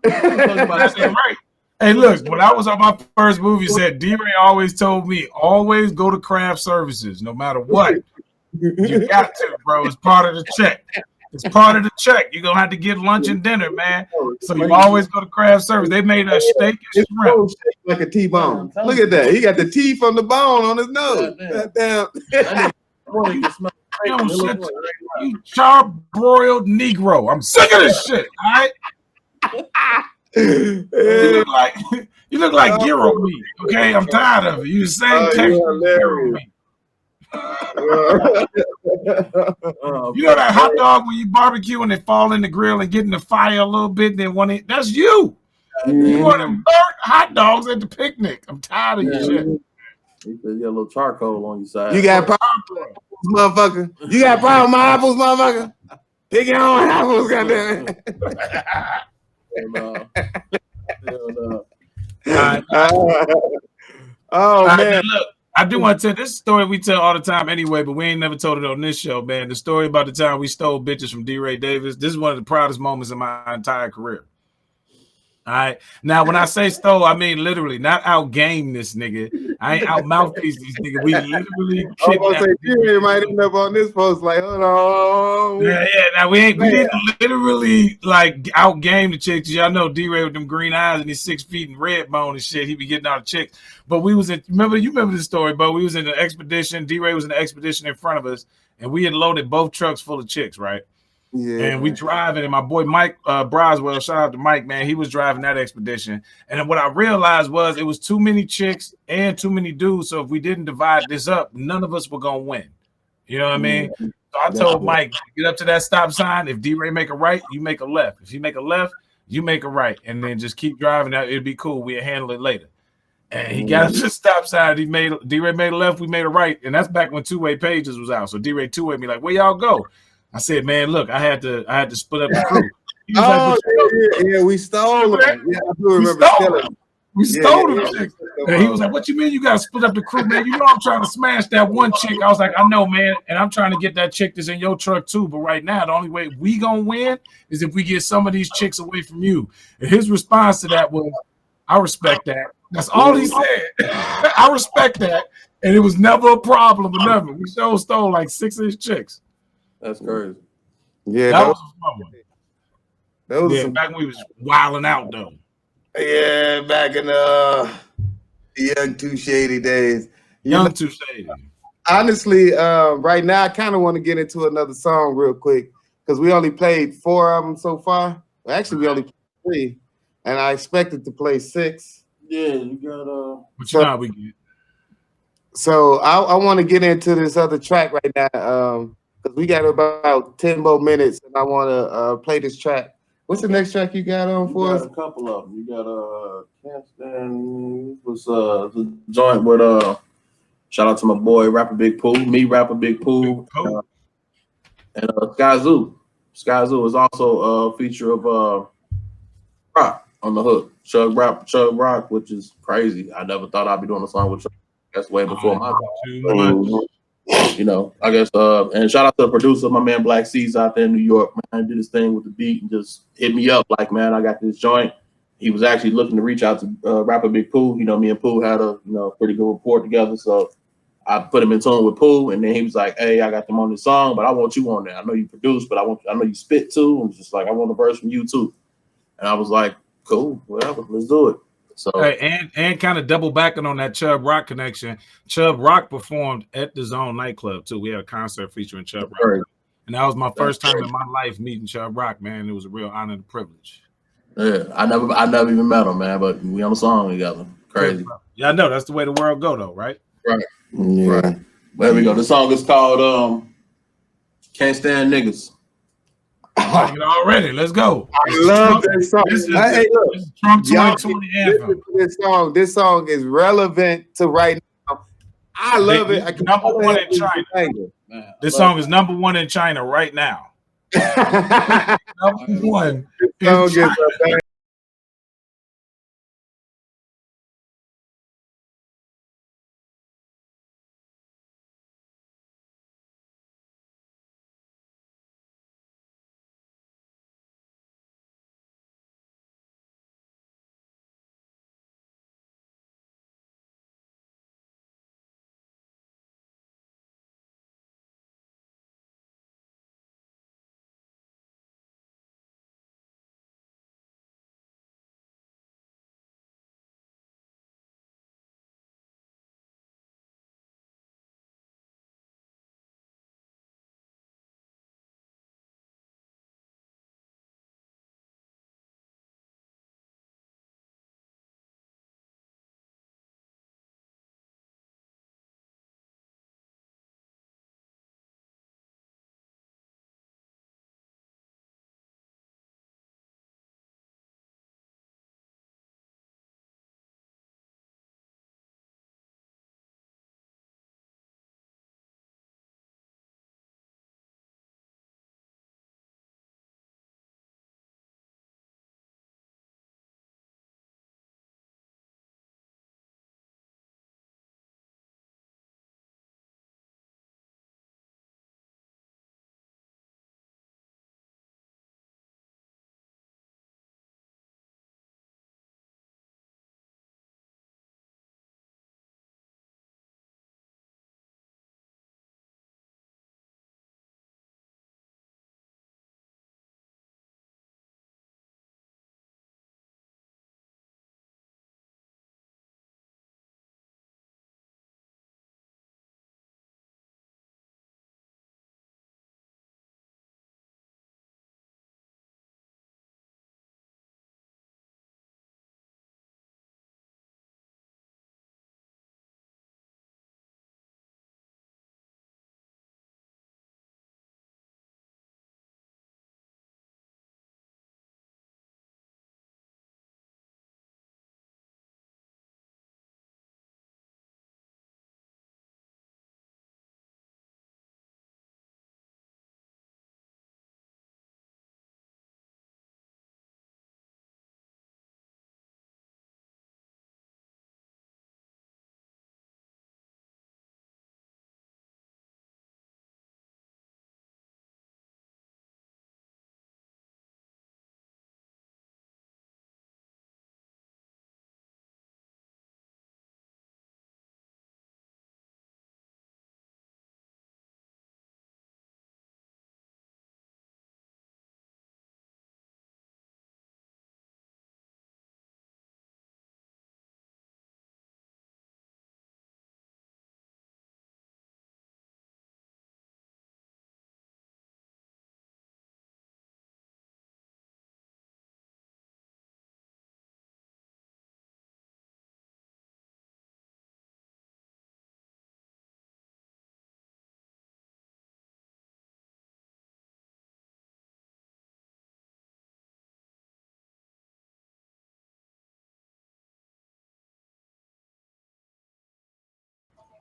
That's right. Hey, look, when I was on my first movie set, D-Ray always told me, always go to craft services, no matter what. You got to, bro. It's part of the check. It's part of the check. You're going to have to get lunch and dinner, man. So you always go to craft service. They made a steak and shrimp.
Like a T-bone. Look at that. He got the teeth from the bone on his nose. Damn.
You charbroiled Negro. I'm sick of this shit, all right? You look like gyro meat, okay? I'm tired of it. You the same texture as gyro meat. You know that hot dog when you barbecue and they fall in the grill and get in the fire a little bit, then that's you. You want them burnt hot dogs at the picnic. I'm tired of your shit.
You got a little charcoal on your side.
You got motherfucker. You got a problem with my apples, motherfucker? Pick your own apples, goddamn it. Oh man.
Look, I do want to tell this story we tell all the time anyway, but we ain't never told it on this show, man. The story about the time we stole bitches from D-Ray Davis. This is one of the proudest moments in my entire career. All right. Now, when I say stole, I mean literally, not outgame this nigga. I ain't out mouthpiece this nigga. We literally kidnapped.
D-Ray might end up on this post like, hold on.
Yeah. Now we didn't literally like outgame the chicks. Y'all know D-Ray with them green eyes and he's 6 feet and red bone and shit. He be getting all the chicks. But we was in. You remember the story, but we was in the expedition. D-Ray was in the expedition in front of us, and we had loaded both trucks full of chicks, right? Yeah, and we driving, and my boy Mike Broswell, shout out to Mike, man, he was driving that expedition. And what I realized was it was too many chicks and too many dudes. So if we didn't divide this up, none of us were gonna win. You know what I mean? So I told Mike, get up to that stop sign. If D-Ray make a right, you make a left. If you make a left, you make a right, and then just keep driving. Out, it'd be cool. We'll handle it later. And he got up to the stop sign. D-Ray made a left, we made a right, and that's back when two-way pages was out. So D-Ray two-way me like, where y'all go? I said, man, look, I had to split up the crew. He was
yeah, we stole them. Yeah, I do remember stealing.
We stole them. And he was like, what you mean you got to split up the crew, man? You know I'm trying to smash that one chick. I was like, I know, man, and I'm trying to get that chick that's in your truck too. But right now, the only way we gonna win is if we get some of these chicks away from you. And his response to that was, I respect that. That's all he said. I respect that. And it was never a problem or nothing. We stole like 6 of his chicks.
That's crazy.
Yeah,
that was fun.
That was
back when we was wilding out though.
Yeah, back in the young Tu-Shay'De days.
Young Tu-Shay'De.
Honestly, right now I kind of want to get into another song real quick because we only played 4 of them so far. Well, actually, we only played 3, and I expected to play 6.
Yeah, you got
But you know how we get.
So I want to get into this other track right now. Because we got about 10 more minutes, and I want to play this track. What's the next track you got on for us?
A couple of them. You got Can't Stand was the joint with shout out to my boy Rapper Big Pooh, me Rapper Big Pooh, and Sky Zoo. Sky Zoo is also a feature of Rock on the hook. Chug Rock, which is crazy. I never thought I'd be doing a song with Chug. That's way before my time. You know, I guess, and shout out to the producer, my man Black C's out there in New York, man, did his thing with the beat and just hit me up like, man, I got this joint. He was actually looking to reach out to Rapper Big Pooh. You know, me and Pooh had a pretty good rapport together, so I put him in tune with Pooh, and then he was like, hey, I got them on this song, but I want you on there. I know you produce, but I know you spit too. And just like, I want a verse from you too. And I was like, cool, whatever, let's do it. So
and kind of double backing on that Chubb Rock connection. Chubb Rock performed at the Zone nightclub too. We had a concert featuring Chubb Rock, and that was my first time in my life meeting Chubb Rock. Man, it was a real honor and privilege.
Yeah, I never even met him, man, but we on a song together. Crazy.
Yeah, I know that's the way the world go, though, right?
Right.
Yeah.
Right. There we go. The song is called "Can't Stand Niggas."
Already, let's go.
I love that song.
This is Trump 2020
anthem. This song is relevant to right now. I love it.
Number 1 in China. Man, this song is number 1 in China right now. Number 1 in China.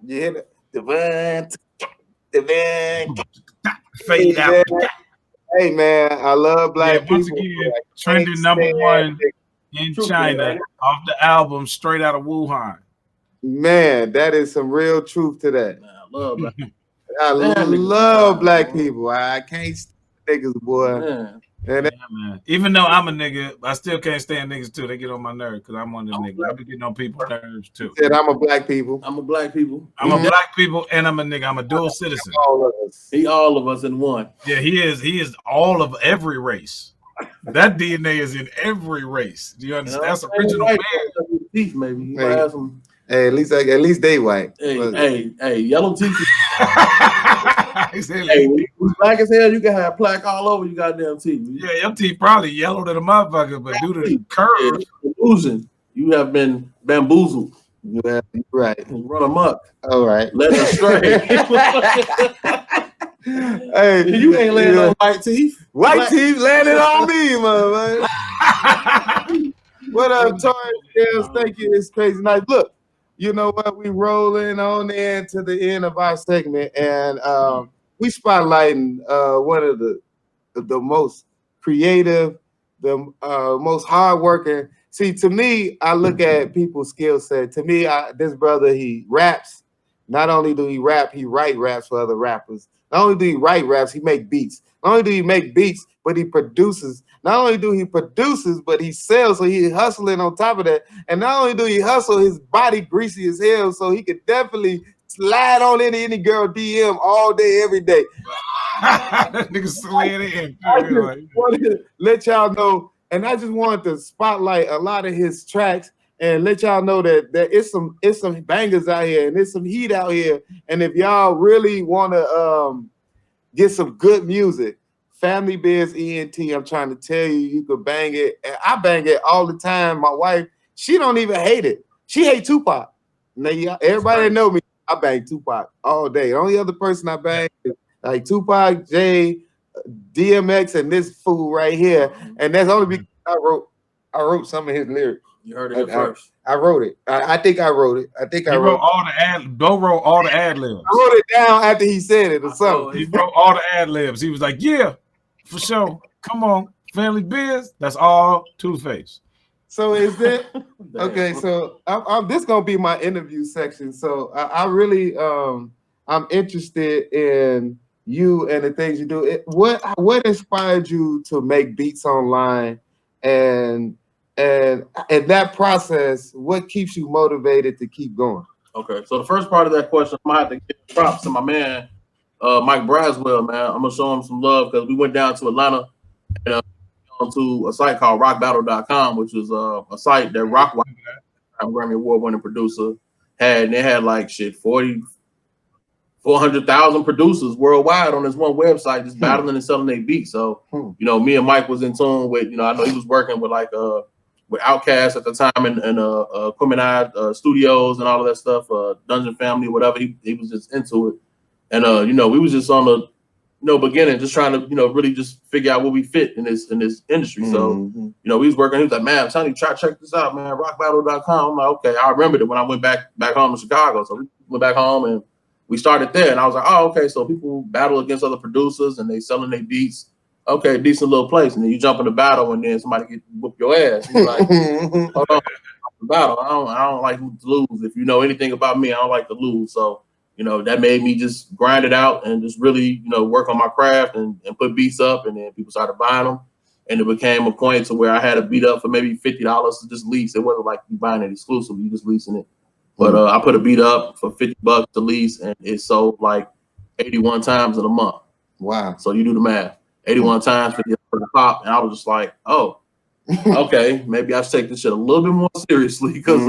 Yeah, Devin.
Fade out.
Hey man, I love black
Once
people.
again, trending #1 in China off the album Straight Out of Wuhan.
Man, that is some real truth to that.
Man, I love black.
I love black people. I can't stand niggas, boy.
Man.
Man. Even though I'm a nigga, I still can't stand niggas too. They get on my nerves because I'm one of them niggas. I be getting on people's nerves too.
Said I'm a black people.
I'm a black people.
I'm a black people and I'm a nigga. I'm a dual citizen.
All of us.
He all of us in one.
Yeah, he is. He is all of every race. That DNA is in every race. Do you understand? That's original man.
Teeth, maybe. You
Hey.
have some.
Hey, at least they white.
Hey, yellow teeth. Hey, when you black as hell, you can have plaque all over your goddamn teeth.
Yeah, your teeth probably yellow to the motherfucker, but due to the curve,
illusion, you have been bamboozled.
Yeah, you're right.
Run amok.
All right.
Led astray.
Hey,
you ain't laying on white teeth.
White teeth landed on me, motherfucker. What up, Taurus? Thank you. It's crazy night. Look, you know what? We rolling on into the end of our segment, and we spotlighting one of the most creative, the most hardworking. See, to me, I look at people's skill set. To me, this brother, he raps. Not only do he rap, he write raps for other rappers. Not only do he write raps, he make beats. Not only do he make beats, but he produces. Not only do he produces, but he sells, so he hustling on top of that. And not only do he hustle, his body greasy as hell, so he could definitely slide on any girl DM all day, every day.
That nigga slid in.
I just wanted to let y'all know, and I just wanted to spotlight a lot of his tracks and let y'all know that it's some bangers out here and there's some heat out here. And if y'all really want to get some good music, Family Biz ENT, I'm trying to tell you, you could bang it. And I bang it all the time. My wife, she don't even hate it. She hate Tupac. Now, everybody that know me, I bang Tupac all day. The only other person I bang is like Tupac, Jay, DMX, and this fool right here. And that's only because I wrote some of his lyrics.
You heard it first.
I wrote it. I think I wrote it. I wrote
all the ad. Bo wrote all the ad libs.
I wrote it down after he said it or something.
He wrote all the ad libs. He was like, "Yeah, for sure. Come on, Family Biz. That's all Two-Face."
So is that okay? So this gonna be my interview section. So I really I'm interested in you and the things you do. What inspired you to make beats online, and that process, what keeps you motivated to keep going?
Okay, so the first part of that question, I'm gonna have to give props to my man, Mike Braswell, man. I'm gonna show him some love because we went down to Atlanta and to a site called rockbattle.com, which is a site that Rockwire, Grammy Award-winning producer, had, and they had like 400,000 producers worldwide on this one website, just battling and selling their beats. So, you know, me and Mike was in tune with, you know, I know he was working with like with Outkast at the time and Quimini Studios and all of that stuff, Dungeon Family, whatever. He was just into it, and you know, we was just on the beginning, just trying to really just figure out where we fit in this industry. So you know, we was working. He was like, "Man, I'm telling you, check this out, man. Rockbattle.com." I'm like, "Okay." I remembered it when I went back home to Chicago. So we went back home and we started there, and I was like, "Oh, okay." So people battle against other producers and they selling their beats. Okay, decent little place, and then you jump in the battle, and then somebody whoop your ass. You're like, "Hold on, battle. I don't like to lose. If you know anything about me, I don't like to lose." So you know, that made me just grind it out and just really, work on my craft and put beats up, and then people started buying them, and it became a point to where I had a beat up for maybe $50 to just lease. It wasn't like you buying it exclusively, you just leasing it. But I put a beat up for $50 to lease, and it sold like 81 times in a month.
Wow.
So you do the math. 81 times for the pop, and I was just like, oh, okay, maybe I should take this shit a little bit more seriously, because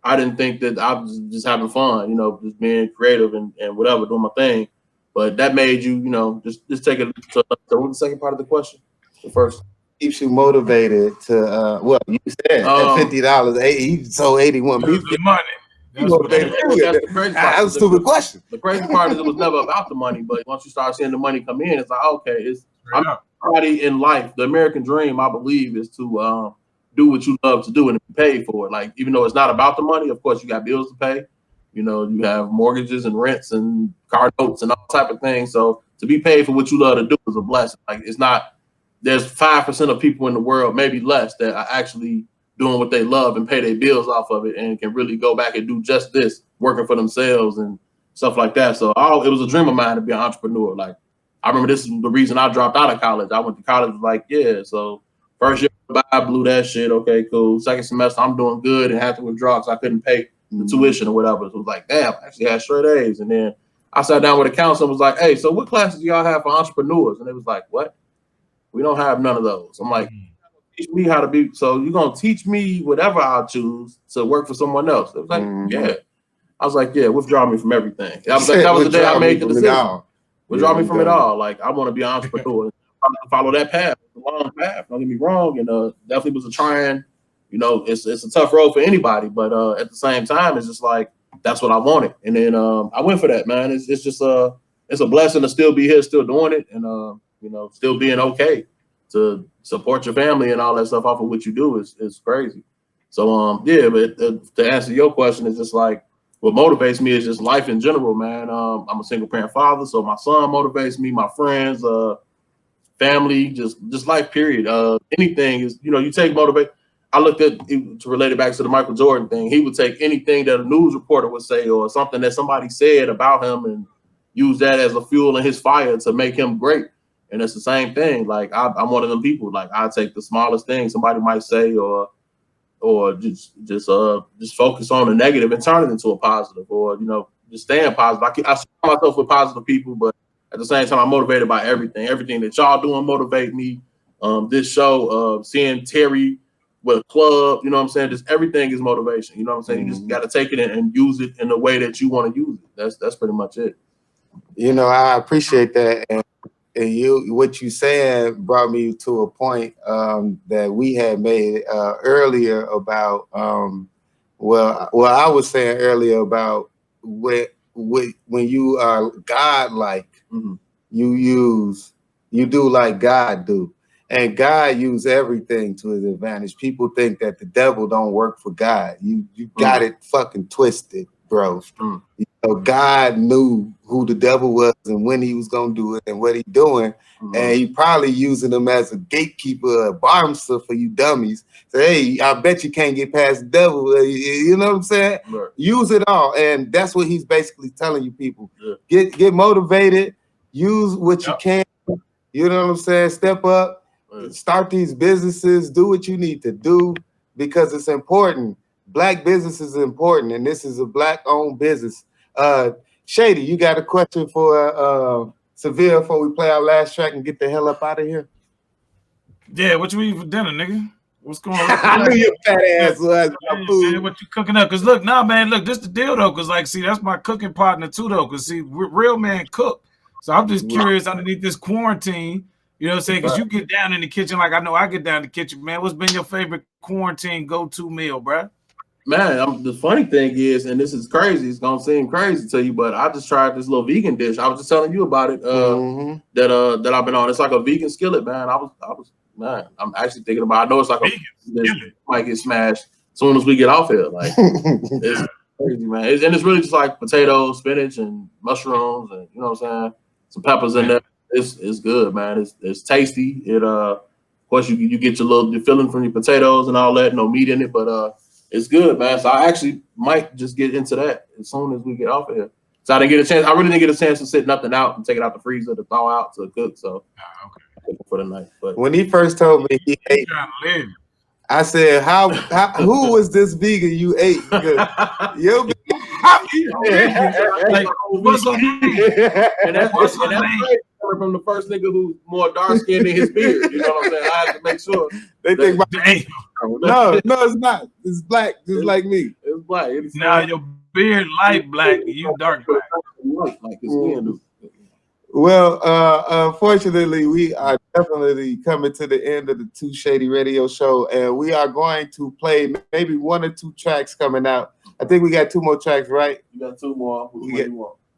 I didn't think that I was just having fun, just being creative and whatever, doing my thing. But that made you, just take it to what was the second part of the question? The first.
Keeps you motivated to you said at $50, he sold 81 beats.
Money.
That's the crazy part.
That was a stupid question.
The crazy part is it was never about the money, but once you start seeing the money come in, it's like, okay, everybody in life, the American dream, I believe, is to do what you love to do and be paid for it. Like, even though it's not about the money, of course you got bills to pay, You know, you have mortgages and rents and car notes and all type of things. So to be paid for what you love to do is a blessing. Like it's not. There's 5% of people in the world, maybe less, that are actually doing what they love and pay their bills off of it and can really go back and do just this, working for themselves and stuff like that. So it was a dream of mine to be an entrepreneur. Like I remember this is the reason I dropped out of college. I went to college like, yeah. So first year I blew that shit. Okay, cool. Second semester, I'm doing good and had to withdraw because I couldn't pay the tuition or whatever. So it was like, damn, I actually had straight A's. And then I sat down with a counselor and was like, hey, so what classes do y'all have for entrepreneurs? And it was like, what? We don't have none of those. I'm like, teach me how to be. So you're gonna teach me whatever I choose to work for someone else. It was like, yeah. I was like, yeah, withdraw me from everything. That was the day I made the decision. Withdraw me from it all. Like I want to be an entrepreneur. Follow that path. It's a long path. Don't get me wrong. And definitely was a trying. You know, it's a tough road for anybody. But at the same time, it's just like that's what I wanted. And then I went for that, man. It's just it's a blessing to still be here, still doing it, and you know, still being okay to support your family and all that stuff off of what you do is crazy. So yeah, but to answer your question, it's just like what motivates me is just life in general, man. I'm a single parent father, so my son motivates me, my friends, family, just life. Period. Anything is, you know, you take motivate. I looked at to relate it back to the Michael Jordan thing. He would take anything that a news reporter would say or something that somebody said about him and use that as a fuel in his fire to make him great. And it's the same thing. Like I'm one of them people. Like I take the smallest thing somebody might say, or just focus on the negative and turn it into a positive, or you know, just staying positive. I surround myself with positive people, but at the same time, I'm motivated by everything. Everything that y'all doing motivate me. This show, seeing Terry with a club, you know what I'm saying? Just everything is motivation. You know what I'm saying? You just got to take it and use it in the way that you want to use it. That's pretty much it.
You know, I appreciate that. And what you saying brought me to a point that we had made earlier about well I was saying earlier about when you are godlike, you do like God do, and God use everything to his advantage. People think that the devil don't work for God. You got it fucking twisted, bro. You know, God knew who the devil was and when he was gonna do it and what he doing, and he probably using him as a gatekeeper, a bouncer for you dummies. Say, hey, I bet you can't get past the devil. You know what I'm saying? Right. Use it all, and that's what he's basically telling you people. Yeah. Get motivated. Use what you can. You know what I'm saying? Step up. Start these businesses. Do what you need to do because it's important. Black business is important, and this is a black-owned business. Shady, you got a question for Seville before we play our last track and get the hell up out of here?
Yeah, what you eating for dinner, nigga? What's going on?
I knew your fat ass was about food.
Man, what you cooking up? Because look, man, look, this the deal though. Because like, see, that's my cooking partner too though. Because see, real man cook. So I'm just curious underneath this quarantine. You know what I'm saying? Because you get down in the kitchen like I know I get down in the kitchen, man. What's been your favorite quarantine go-to meal, bro?
Man, the funny thing is, and this is crazy, it's gonna seem crazy to you, but I just tried this little vegan dish. I was just telling you about it. That I've been on. It's like a vegan skillet, man. I'm actually thinking about. I know it's like it might get smashed as soon as we get off here. Like it's crazy, man. It's really just like potatoes, spinach, and mushrooms, and you know what I'm saying, some peppers in there. It's good, man. It's tasty. Of course you get your filling from your potatoes and all that. No meat in it, but it's good, man. So I actually might just get into that as soon as we get off of here. So I really didn't get a chance to sit nothing out and take it out the freezer to thaw out to cook. So for the night. But
when he first told me he ate, I said, who was this vegan you ate? Yo,
like, what's her name?
And that's from the first nigga who's more dark skinned than his beard. You know what I'm saying? I have to make sure.
They think no, it's not. It's black, just like me.
It's black.
Now your beard light black, you dark black.
Like his skin do.
Well, unfortunately, we are definitely coming to the end of the Tu-Shay'De radio show, and we are going to play maybe 1 or 2 tracks coming out. I think we got 2 more tracks, right?
You got 2 more.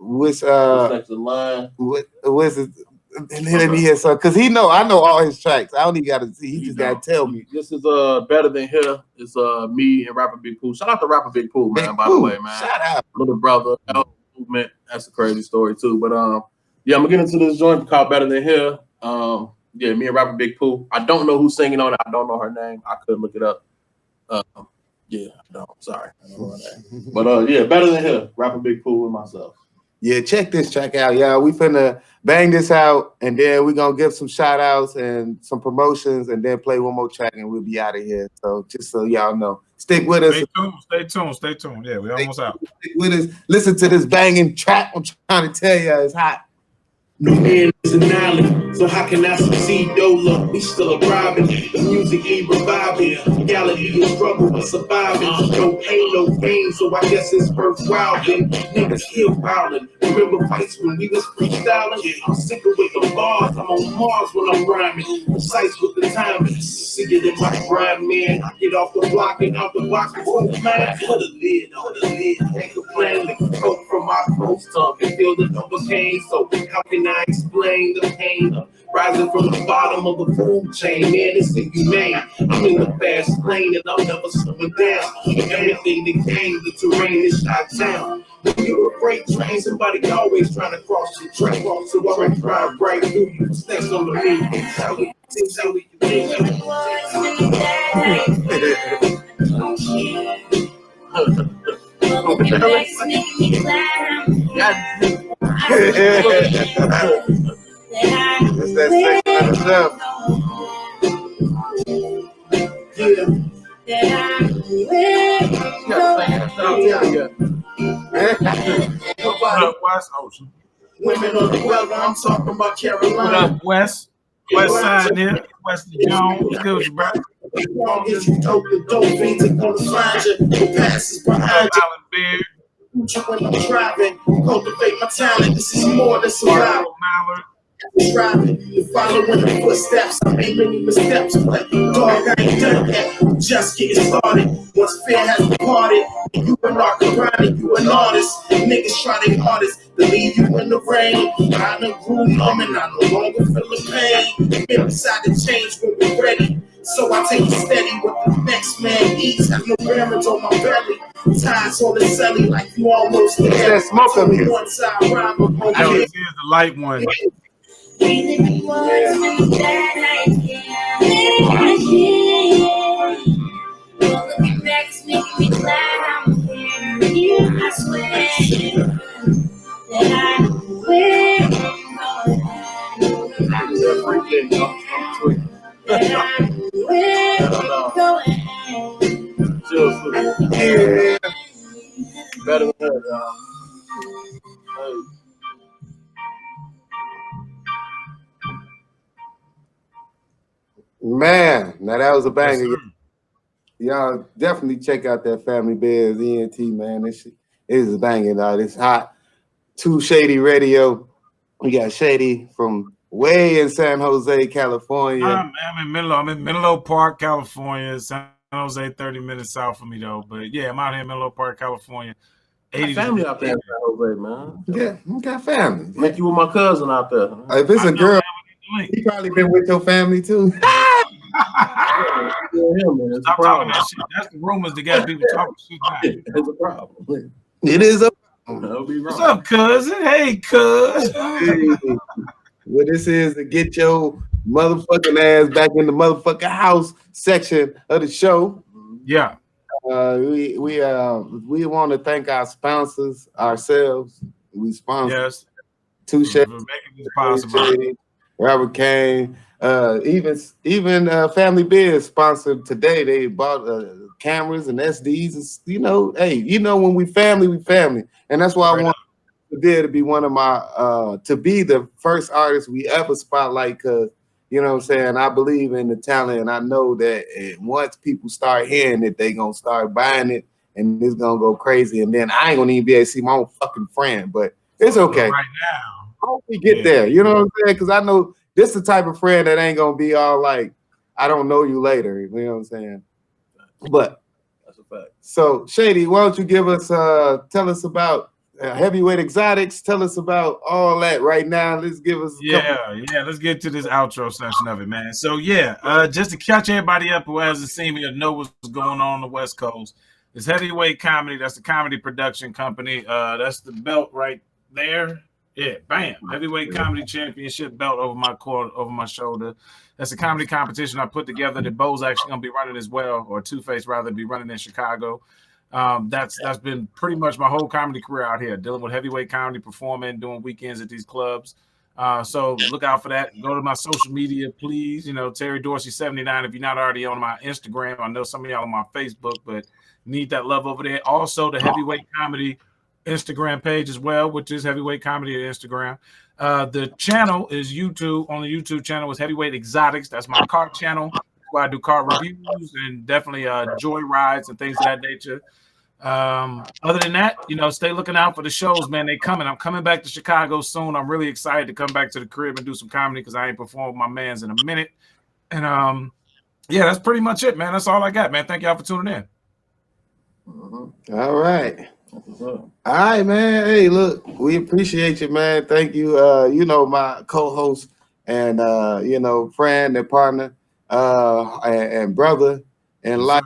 Which next in line? What's it? And then he has some, because I know all his tracks. I don't even got to see. He just got to tell me.
This is Better Than Here. It's me and Rapper Big Pooh. Shout out to Rapper Big Pooh, man. By the way, man.
Shout out,
little brother. Movement. That's a crazy story too. But yeah, I'm gonna get into this joint called Better Than Here. Yeah, me and Rapper Big Pooh. I don't know who's singing on it. I don't know her name. I could look it up. Yeah, no, sorry. I don't know her name. But yeah, Better Than Here. Rapper Big Pooh and myself.
Yeah, check this track out, y'all. We finna bang this out, and then we're gonna give some shout outs and some promotions, and then play one more track, and we'll be out of here. So just so y'all know, stick with us.
Stay tuned. Yeah, we almost out.
Stick with us. Listen to this banging track. I'm trying to tell you, it's hot.
No man is an island, so how can I succeed? Though look, we still arriving. The music ain't reviving. Reality is struggle with surviving. No pain, no pain, so I guess it's worthwhile. Then niggas still wildin'. Remember fights when we was freestyling? I'm sick of with the bars. I'm on Mars when I'm rhyming. Precise with the timing. See it in my grind, man. I get off the block and out the box before the man. Put a lid on the lid. Take a plan, lick the coke from my post tongue and feel the cocaine. So how can I explain the pain of rising from the bottom of the food chain? Man, it's inhumane. I'm in the fast lane and I'm never slowing down. Everything that came, the terrain is shot down. When you're a freight train, somebody always trying to cross the track. So I drive right through you. Snakes on the me. How we think.
It's that 600 stuff.
Women on the weather, I'm talking about Carolina.
What up, West? West side here. West Jones. What's good with you, bro?
Long as you dope, the dope fiends are gonna find you. The past is behind you.
Island Beard.
When I'm driving, cultivate my talent. This is more than survival. Driving, you following the footsteps. I made many missteps, but dog, I ain't done yet. Just getting started. Once fear has departed, you an archivist, you an artist. Niggas try their hardest to leave you in the rain. I done grew numb and I no longer feel the pain. Been beside the change when we're ready. So I take it steady what the next man eats. Have no bearings on my belly. Ties on the celly like you almost there.
That smoke up here.
One side rhyme up on
Here's the light one.
Better than her, y'all.
Man, now that was a banger.
Yes,
Y'all definitely check out that Family Biz ENT, man. This shit is banging, dog. It's hot. Tu-Shay'De Radio. We got Shady from way in San Jose, California.
I'm in Menlo. I'm in Menlo Park, California. San Jose, 30 minutes south of me, though. But yeah, I'm out here in Menlo Park, California.
Family out there in San Jose, man.
Yeah, we got family.
Make you with my cousin out there.
If it's a girl, he probably been with your family too.
Stop talking that shit. That's the rumors that got people talking shit now.
It's a problem.
It is a
What's up, cousin? Hey, cuz.
What this is to get your motherfucking ass back in the motherfucking house section of the show.
Yeah.
We want to thank our sponsors ourselves. We sponsor Tu-Shay'De,
for making this possible.
Robert Kane, even Family Biz sponsored today. They bought cameras and SDs. And, when we family, and that's why I want to be one of my to be the first artist we ever spotlight, because you know what I'm saying, I believe in the talent, and I know that once people start hearing it, they gonna start buying it, and it's gonna go crazy. And then I ain't gonna even be able to see my own fucking friend, but it's okay.
Right now.
I hope we get there. You know what I'm saying? Because I know this is the type of friend that ain't gonna be all like, I don't know you later. You know what I'm saying? But
that's a fact.
So Shady, why don't you give us tell us about Heavyweight Exotics. Tell us about all that right now. Let's give us a couple.
Let's get to this outro section of it, man. So just to catch everybody up who hasn't seen me or know what's going on the West Coast, it's Heavyweight Comedy. That's the comedy production company. That's the belt right there. Yeah, bam. Heavyweight Comedy Championship belt over my shoulder. That's a comedy competition I put together that Bo's actually gonna be running as well, or Two-Face rather be running in Chicago. That's been pretty much my whole comedy career out here, dealing with heavyweight comedy, performing, doing weekends at these clubs. So look out for that. Go to my social media, please. Terry Dorsey 79. If you're not already on my Instagram, I know some of y'all on my Facebook, but need that love over there. Also, the Heavyweight Comedy Instagram page as well, which is Heavyweight Comedy at Instagram. The channel is YouTube. On the YouTube channel is Heavyweight Exotics. That's my car channel where I do car reviews and definitely joy rides and things of that nature. Other than that, stay looking out for the shows, man. They coming. I'm coming back to Chicago soon. I'm really excited to come back to the crib and do some comedy because I ain't performed with my mans in a minute. And that's pretty much it, man. That's all I got, man. Thank y'all for tuning in.
All right. All right, man. Hey, look, we appreciate you, man. Thank you. My co-host and friend and partner and brother and life.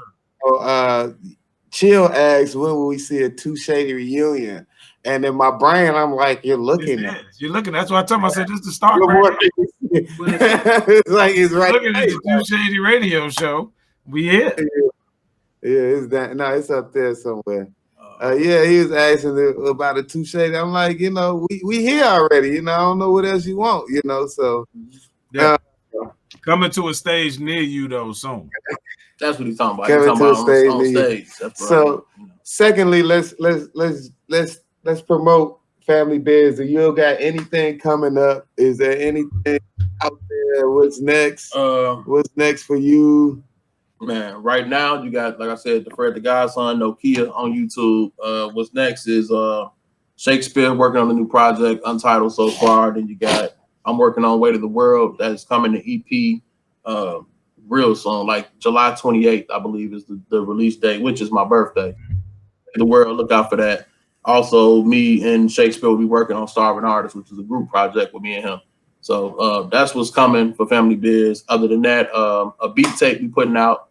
Chill asks, when will we see a Tu-Shay'De reunion? And in my brain, I'm like, you're looking.
You're looking. That's what I told myself. This is the start. Right.
It's like it's right.
Looking at the Tu-Shay'De radio show. We here.
Yeah, it's that. No, it's up there somewhere. He was asking about a Tu-Shay'De. I'm like, we here already. I don't know what else you want. So
coming to a stage near you though soon.
That's what he's talking about.
Coming to a stage
on stage.
So, secondly, let's promote Family Biz. If you got anything coming up, is there anything out there? What's next? What's next for you?
Man, right now you got, like I said, the Fred the Godson, Nokia on YouTube. What's next is Shakespeare working on the new project, Untitled so far. Then you got I'm working on Way to the World that's coming to EP real soon, like July 28th, I believe is the release date, which is my birthday. The world, look out for that. Also, me and Shakespeare will be working on Starving Artists, which is a group project with me and him. So that's what's coming for Family Biz. Other than that, a beat tape we putting out,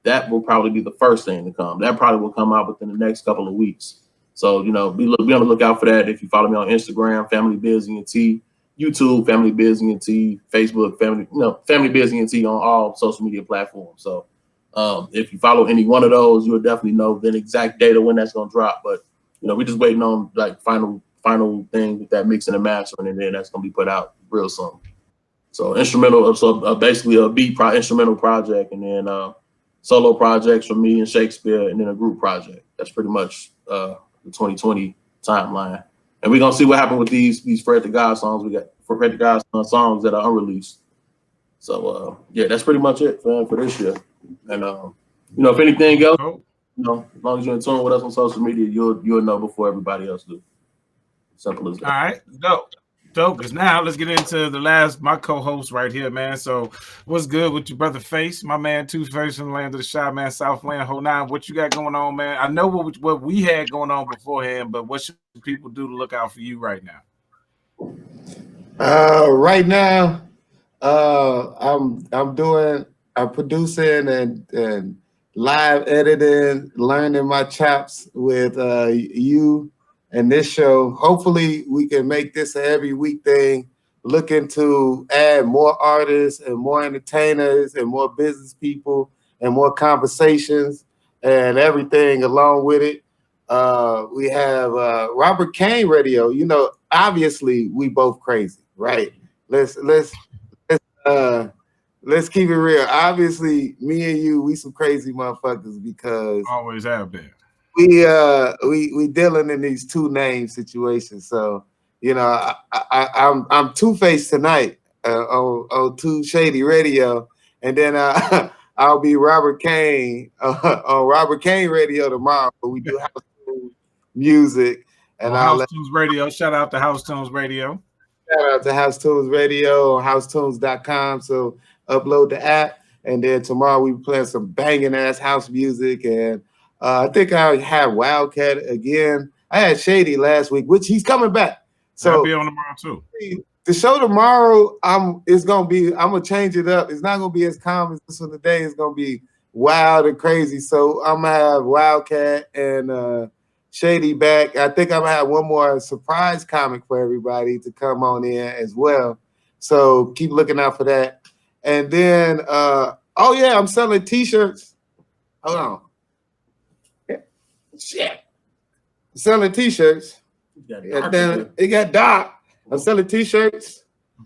that will probably be the first thing to come. That probably will come out within the next couple of weeks. So, be on the lookout for that. If you follow me on Instagram, Family Biz ENT, YouTube, Family Biz ENT, Facebook, Family Biz ENT on all social media platforms. So if you follow any one of those, you'll definitely know the exact date of when that's going to drop. But, we're just waiting on like final thing with that mixing and mastering, and then that's going to be put out real soon. So instrumental, basically a beat instrumental project, and then solo projects from me and Shakespeare, and then a group project. That's pretty much the 2020 timeline. And we're gonna see what happened with these Fred the God songs. We got Fred the God songs that are unreleased. So that's pretty much it for this year. And if anything else, as long as you're in tune with us on social media, you'll know before everybody else do. Simple as that.
All right, dope. Because now let's get into my co-host right here, man. So what's good with your brother Face, my man Two-Face from Land of the Shy, man, Southland, whole nine. What you got going on, man? I know what we had going on beforehand, but what should people do to look out for you right now?
Right now, I'm producing and live editing, learning my chops with you and this show. Hopefully we can make this an every week thing, looking to add more artists and more entertainers and more business people and more conversations and everything along with it. We have Robert Kane Radio. Obviously we both crazy, right? Let's keep it real. Obviously, me and you, we some crazy motherfuckers because
always have been.
We dealing in these two name situations. So I'm Two-Face tonight on Tu-Shay'De Radio, and then I'll be Robert Kane on Robert Kane Radio tomorrow. But we do house tunes music and
House Tunes Radio. Shout out to House Tunes Radio.
Shout out to House Tunes Radio on housetunes.com. So upload the app, and then tomorrow we playing some banging ass house music, and I think I have Wildcat again. I had Shady last week, which he's coming back. So
I'll be on tomorrow too.
The show tomorrow, I'm gonna change it up. It's not gonna be as calm as this one today. It's gonna be wild and crazy. So I'm gonna have Wildcat and Shady back. I think I'm gonna have one more surprise comic for everybody to come on in as well. So keep looking out for that. And then oh yeah, I'm selling t-shirts. Hold on. Shit. I'm selling t-shirts. And then it got dark. I'm selling t-shirts.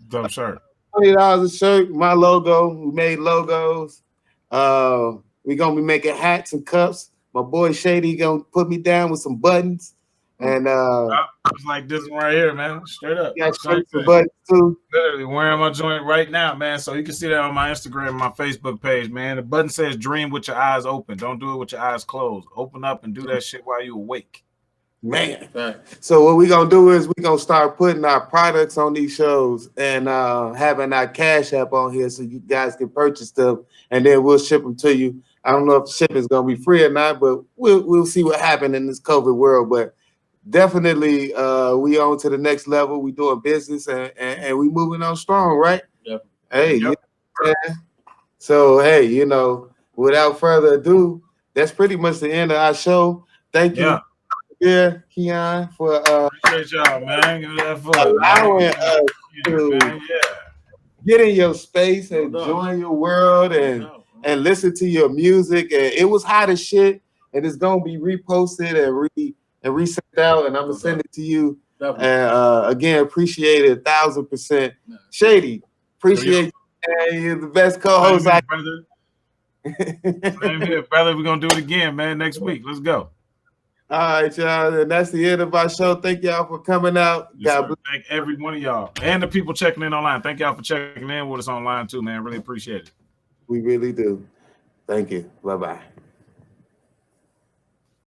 Dope shirt.
$20 a shirt. My logo. We made logos. We're gonna be making hats and cups. My boy Shady gonna put me down with some buttons. And
it's like this one right here, man. Straight up.
got shirts and buttons too.
Literally wearing my joint right now, man. So you can see that on my Instagram, my Facebook page, man. The button says "Dream with your eyes open." Don't do it with your eyes closed. Open up and do that shit while you awake.
Man. So what we're gonna do is we're gonna start putting our products on these shows and having our Cash App on here so you guys can purchase them and then we'll ship them to you. I don't know if shipping is gonna be free or not, but we'll see what happens in this COVID world. But definitely we on to the next level. We doing business and we moving on strong, right?
Yep.
Hey,
Yep.
you know what I'm saying? So hey, you know, without further ado, that's pretty much the end of our show. Thank you. Yeah, Keon, for
appreciate y'all, man. Give me that fuck,
allowing us to get in your space and join your world and listen to your music. And it was hot as shit, and it's gonna be reposted and resent out, and I'm gonna send it to you. And again, appreciate it 1,000%. Shady, appreciate you. Man. You're the best co-host.
Same here, brother. We're gonna do it again, man. Next week. Let's go.
All right, y'all. And that's the end of our show. Thank y'all for coming out.
Yes, thank every one of y'all and the people checking in online. Thank y'all for checking in with us online too, man. Really appreciate it.
We really do. Thank you. Bye-bye.